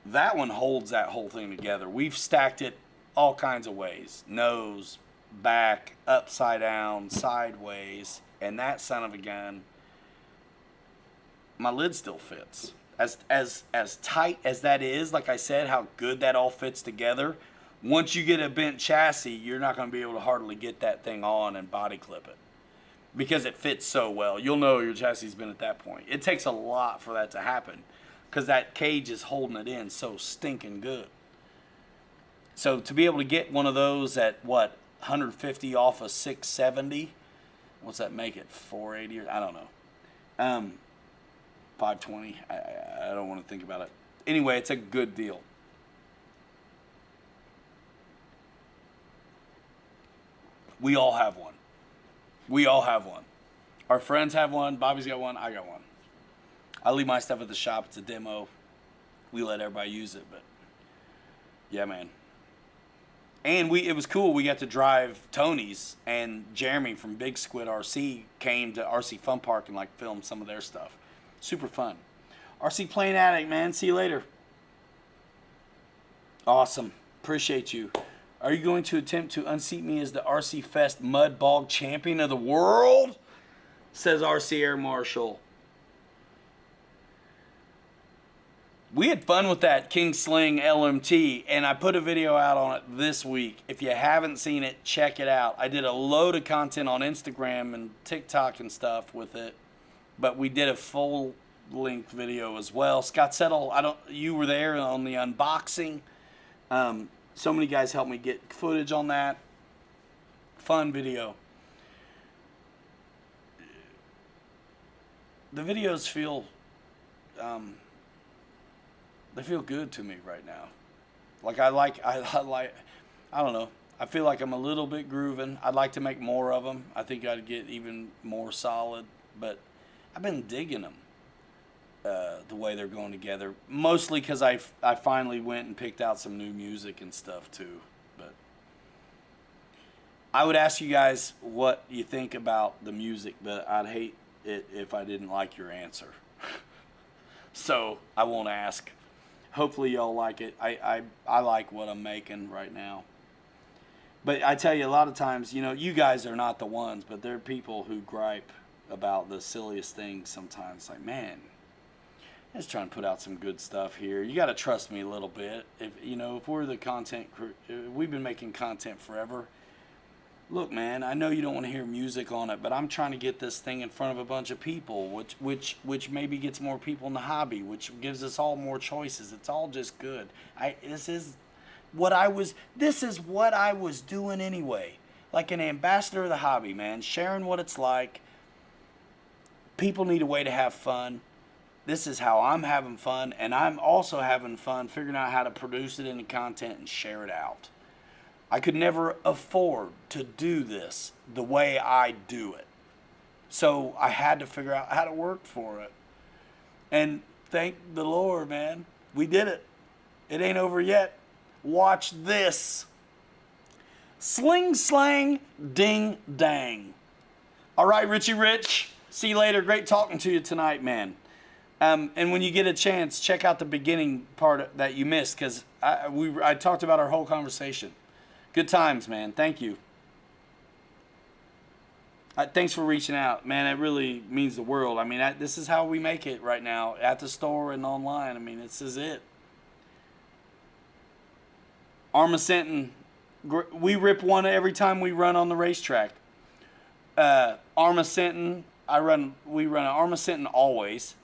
That one holds that whole thing together. We've stacked it all kinds of ways. Nose, back, upside down, sideways. And that son of a gun, my lid still fits. As tight as that is, like I said, how good that all fits together, once you get a bent chassis, you're not going to be able to hardly get that thing on and body clip it because it fits so well. You'll know your chassis has been at that point. It takes a lot for that to happen because that cage is holding it in so stinking good. So to be able to get one of those at, what, 150 off of 670, what's that make it, 480? I don't know. 520. I don't want to think about it. Anyway, it's a good deal. We all have one. We all have one. Our friends have one. Bobby's got one. I got one. I leave my stuff at the shop. It's a demo. We let everybody use it, but yeah, man. And it was cool. We got to drive Tony's, and Jeremy from Big Squid RC came to RC Fun Park and like filmed some of their stuff. Super fun. RC Plane Addict, man. See you later. Awesome. Appreciate you. Are you going to attempt to unseat me as the RC Fest Mud Bog Champion of the World? Says RC Air Marshal. We had fun with that King Sling LMT, and I put a video out on it this week. If you haven't seen it, check it out. I did a load of content on Instagram and TikTok and stuff with it. But we did a full-length video as well. Scott Settle, you were there on the unboxing. So many guys helped me get footage on that. Fun video. The videos feel, they feel good to me right now. I don't know. I feel like I'm a little bit grooving. I'd like to make more of them. I think I'd get even more solid, but I've been digging them, the way they're going together. Mostly because I finally went and picked out some new music and stuff too. But I would ask you guys what you think about the music, but I'd hate it if I didn't like your answer. So I won't ask. Hopefully y'all like it. I like what I'm making right now. But I tell you, a lot of times, you guys are not the ones, but there are people who gripe about the silliest things sometimes. Like, man, I'm just trying to put out some good stuff here. You got to trust me a little bit. If we're the content crew, we've been making content forever. look, man, I know you don't want to hear music on it, but I'm trying to get this thing in front of a bunch of people, which maybe gets more people in the hobby, which gives us all more choices. It's all just good. This is what I was doing anyway. Like an ambassador of the hobby, man, sharing what it's like. People need a way to have fun. This is how I'm having fun, and I'm also having fun figuring out how to produce it into content and share it out. I could never afford to do this the way I do it. So I had to figure out how to work for it. And thank the Lord, man. We did it. It ain't over yet. Watch this. Sling, slang, ding, dang. All right, Richie Rich. See you later. Great talking to you tonight, man. And when you get a chance, check out the beginning part that you missed, because I talked about our whole conversation. Good times, man. Thank you. Thanks for reaching out, man. It really means the world. I mean, this is how we make it right now, at the store and online. I mean, this is it. Armacentin, we rip one every time we run on the racetrack. Armacentin, we run an Armacentin always.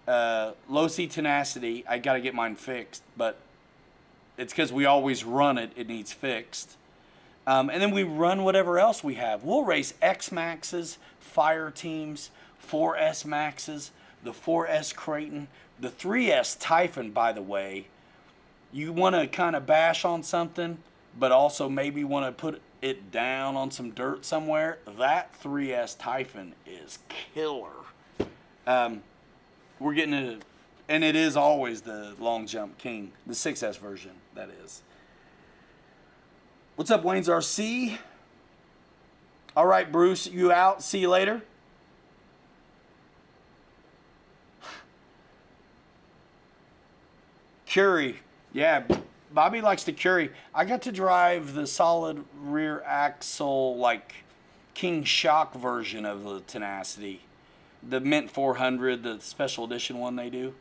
Low C tenacity, I got to get mine fixed, but it's because we always run it. It needs fixed. And then we run whatever else we have. We'll race X Maxes, Fire Teams, 4S Maxes, the 4S Creighton, the 3S Typhon, by the way. You want to kind of bash on something, but also maybe want to put it down on some dirt somewhere. That 3S Typhon is killer. We're getting it, and it is always the long jump king, the 6S version, that is. What's up, Wayne's RC? All right, Bruce, you out. See you later. Curie. Yeah, Bobby likes the Curie. I got to drive the solid rear axle, like King Shock version of the Tenacity. The Mint 400, the special edition one they do.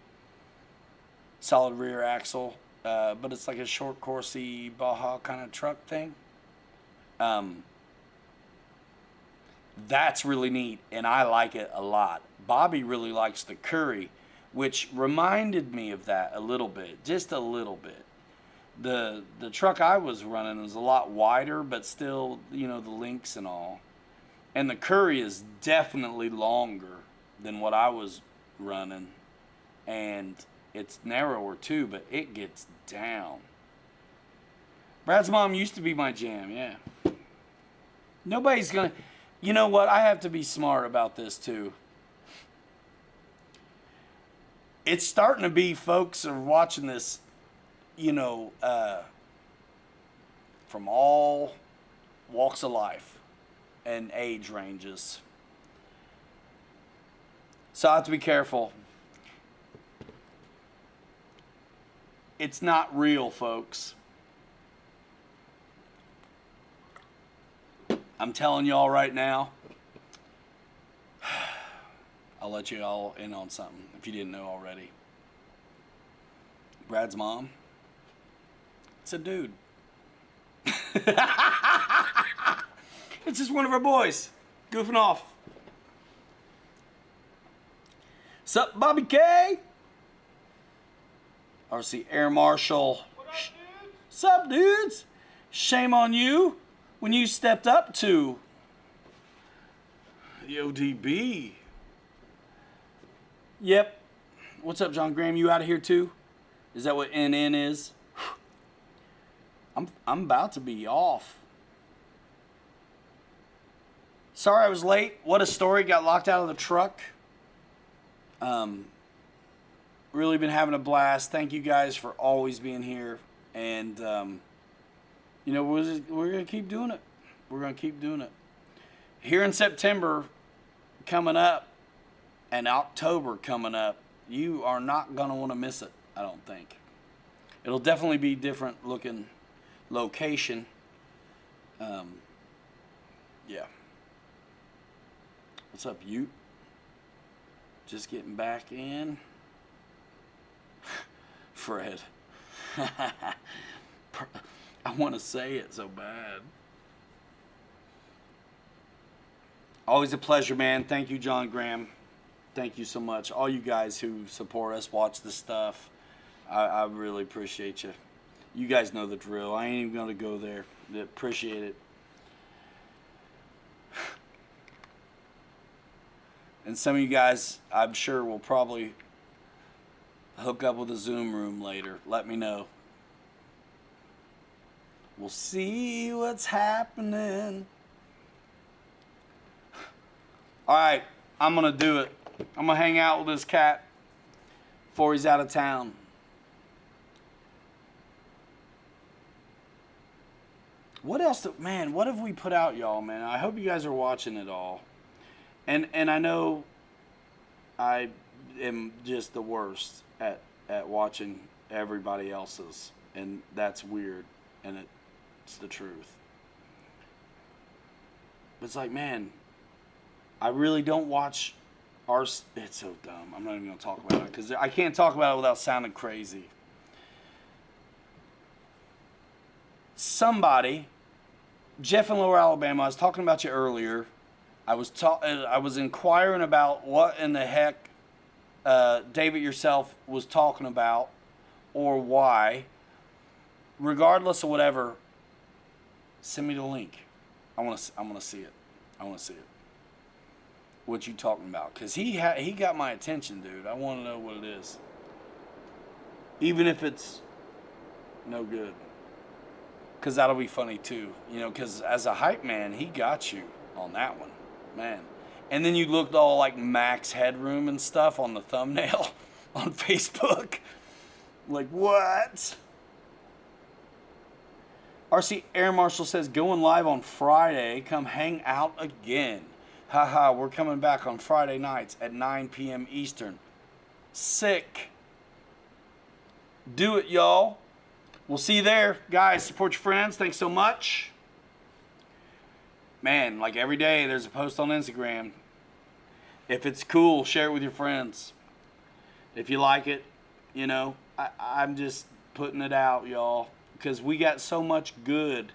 Solid rear axle. But it's like a short coursey Baja kind of truck thing. That's really neat, and I like it a lot. Bobby really likes the Curie, which reminded me of that a little bit, just a little bit. The truck I was running was a lot wider, but still, you know, the links and all. And the Curie is definitely longer than what I was running, and it's narrower too, but it gets down. Brad's mom used to be my jam, yeah. Nobody's gonna, you know what, I have to be smart about this too. It's starting to be, folks are watching this, you know, from all walks of life and age ranges. So I have to be careful. It's not real, folks. I'm telling y'all right now. I'll let you all in on something if you didn't know already. Brad's mom, it's a dude. It's just one of our boys goofing off. Sup, Bobby K? RC Air Marshal. What up, dudes? Sup, dudes? Shame on you when you stepped up to the ODB. Yep. What's up, John Graham? You out of here too? Is that what NN is? I'm about to be off. Sorry I was late. What a story. Got locked out of the truck. Really been having a blast. Thank you guys for always being here. And, you know, we're going to keep doing it. We're going to keep doing it. Here in September coming up and October coming up, you are not going to want to miss it, I don't think. It'll definitely be different looking location. Yeah. What's up, Ute? Just getting back in. Fred. I want to say it so bad. Always a pleasure, man. Thank you, John Graham. Thank you so much. All you guys who support us, watch the stuff. I really appreciate you. You guys know the drill. I ain't even going to go there. Appreciate it. And some of you guys, I'm sure, will probably hook up with a Zoom room later. Let me know. We'll see what's happening. All right, I'm going to do it. I'm going to hang out with this cat before he's out of town. What else? Man, what have we put out, y'all, man? I hope you guys are watching it all. And I know I am just the worst at watching everybody else's. And that's weird. And it's the truth. But it's like, man, I really don't watch our... It's so dumb. I'm not even going to talk about it. Because I can't talk about it without sounding crazy. Somebody... Jeff in Lower Alabama, I was talking about you earlier. I was inquiring about what in the heck David yourself was talking about or why. Regardless of whatever, send me the link. I want to see it. I want to see it. What you talking about? Because he got my attention, dude. I want to know what it is. Even if it's no good. Because that'll be funny too, you know, because as a hype man, he got you on that one, man. And then you looked all like Max Headroom and stuff on the thumbnail on Facebook. Like, what? RC Air Marshal says, going live on Friday. Come hang out again. Haha, we're coming back on Friday nights at 9 p.m. Eastern. Sick. Do it, y'all. We'll see you there. Guys, support your friends. Thanks so much. Man, like every day there's a post on Instagram. If it's cool, share it with your friends. If you like it, you know, I'm just putting it out, y'all. Because we got so much good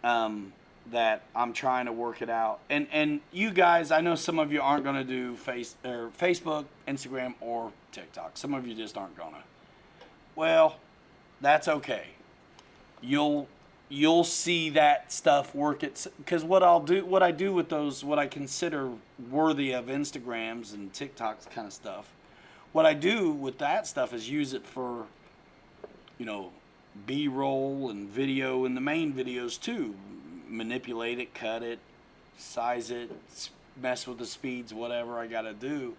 that I'm trying to work it out. And you guys, I know some of you aren't going to do Facebook, Instagram, or TikTok. Some of you just aren't going to. Well... that's okay. You'll see that stuff work it, because what I do with those, what I consider worthy of Instagrams and TikToks kind of stuff, what I do with that stuff is use it for, you know, B-roll and video in the main videos too. Manipulate it, cut it, size it, mess with the speeds, whatever I gotta do.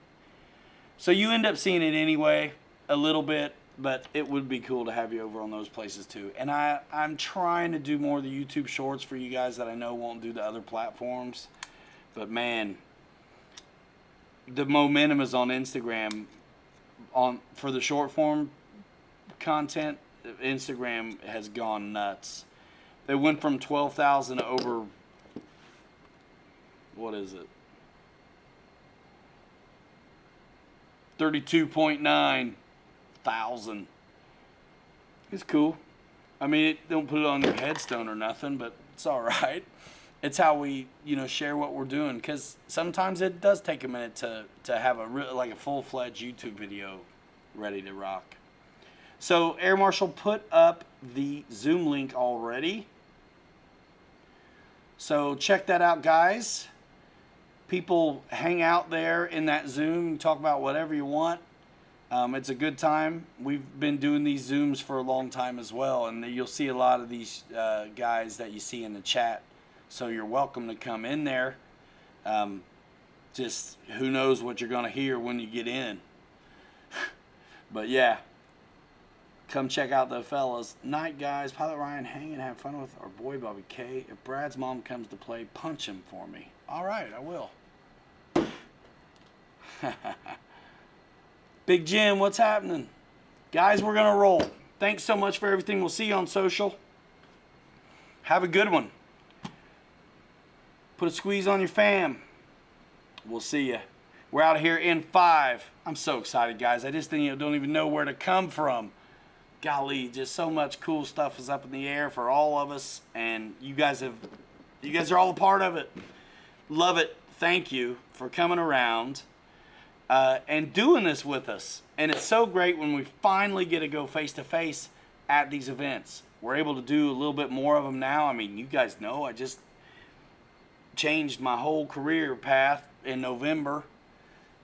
So you end up seeing it anyway, a little bit. But it would be cool to have you over on those places too. And I'm trying to do more of the YouTube shorts for you guys that I know won't do the other platforms. But man, the momentum is on Instagram for the short form content. Instagram has gone nuts. It went from 12,000 to over, what is it? 32.9 thousand. It's cool. I mean, don't put it on your headstone or nothing, but it's all right. It's how we, you know, share what we're doing, because sometimes it does take a minute to have like a full-fledged YouTube video ready to rock. So Air Marshal put up the Zoom link already. So check that out, guys. People hang out there in that Zoom, talk about whatever you want. It's a good time. We've been doing these Zooms for a long time as well, and you'll see a lot of these guys that you see in the chat. So you're welcome to come in there. Just who knows what you're going to hear when you get in. But yeah, come check out the fellas. Night, guys. Pilot Ryan, hang and have fun with our boy Bobby K. If Brad's mom comes to play, punch him for me. All right, I will. Big Jim, what's happening? Guys, we're going to roll. Thanks so much for everything. We'll see you on social. Have a good one. Put a squeeze on your fam. We'll see you. We're out of here in 5. I'm so excited, guys. I just don't even know where to come from. Golly, just so much cool stuff is up in the air for all of us, and you guys are all a part of it. Love it. Thank you for coming around and doing this with us. And it's so great when we finally get to go face to face at these events. We're able to do a little bit more of them now. I mean, you guys know I just changed my whole career path in November.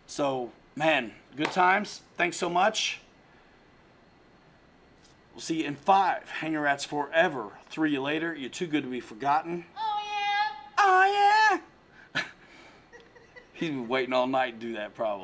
So, man, good times. Thanks so much. We'll see you in 5. Hanger Rats forever. 3 you later. You're too good to be forgotten. Oh, yeah. Oh, yeah. He's been waiting all night to do that, probably.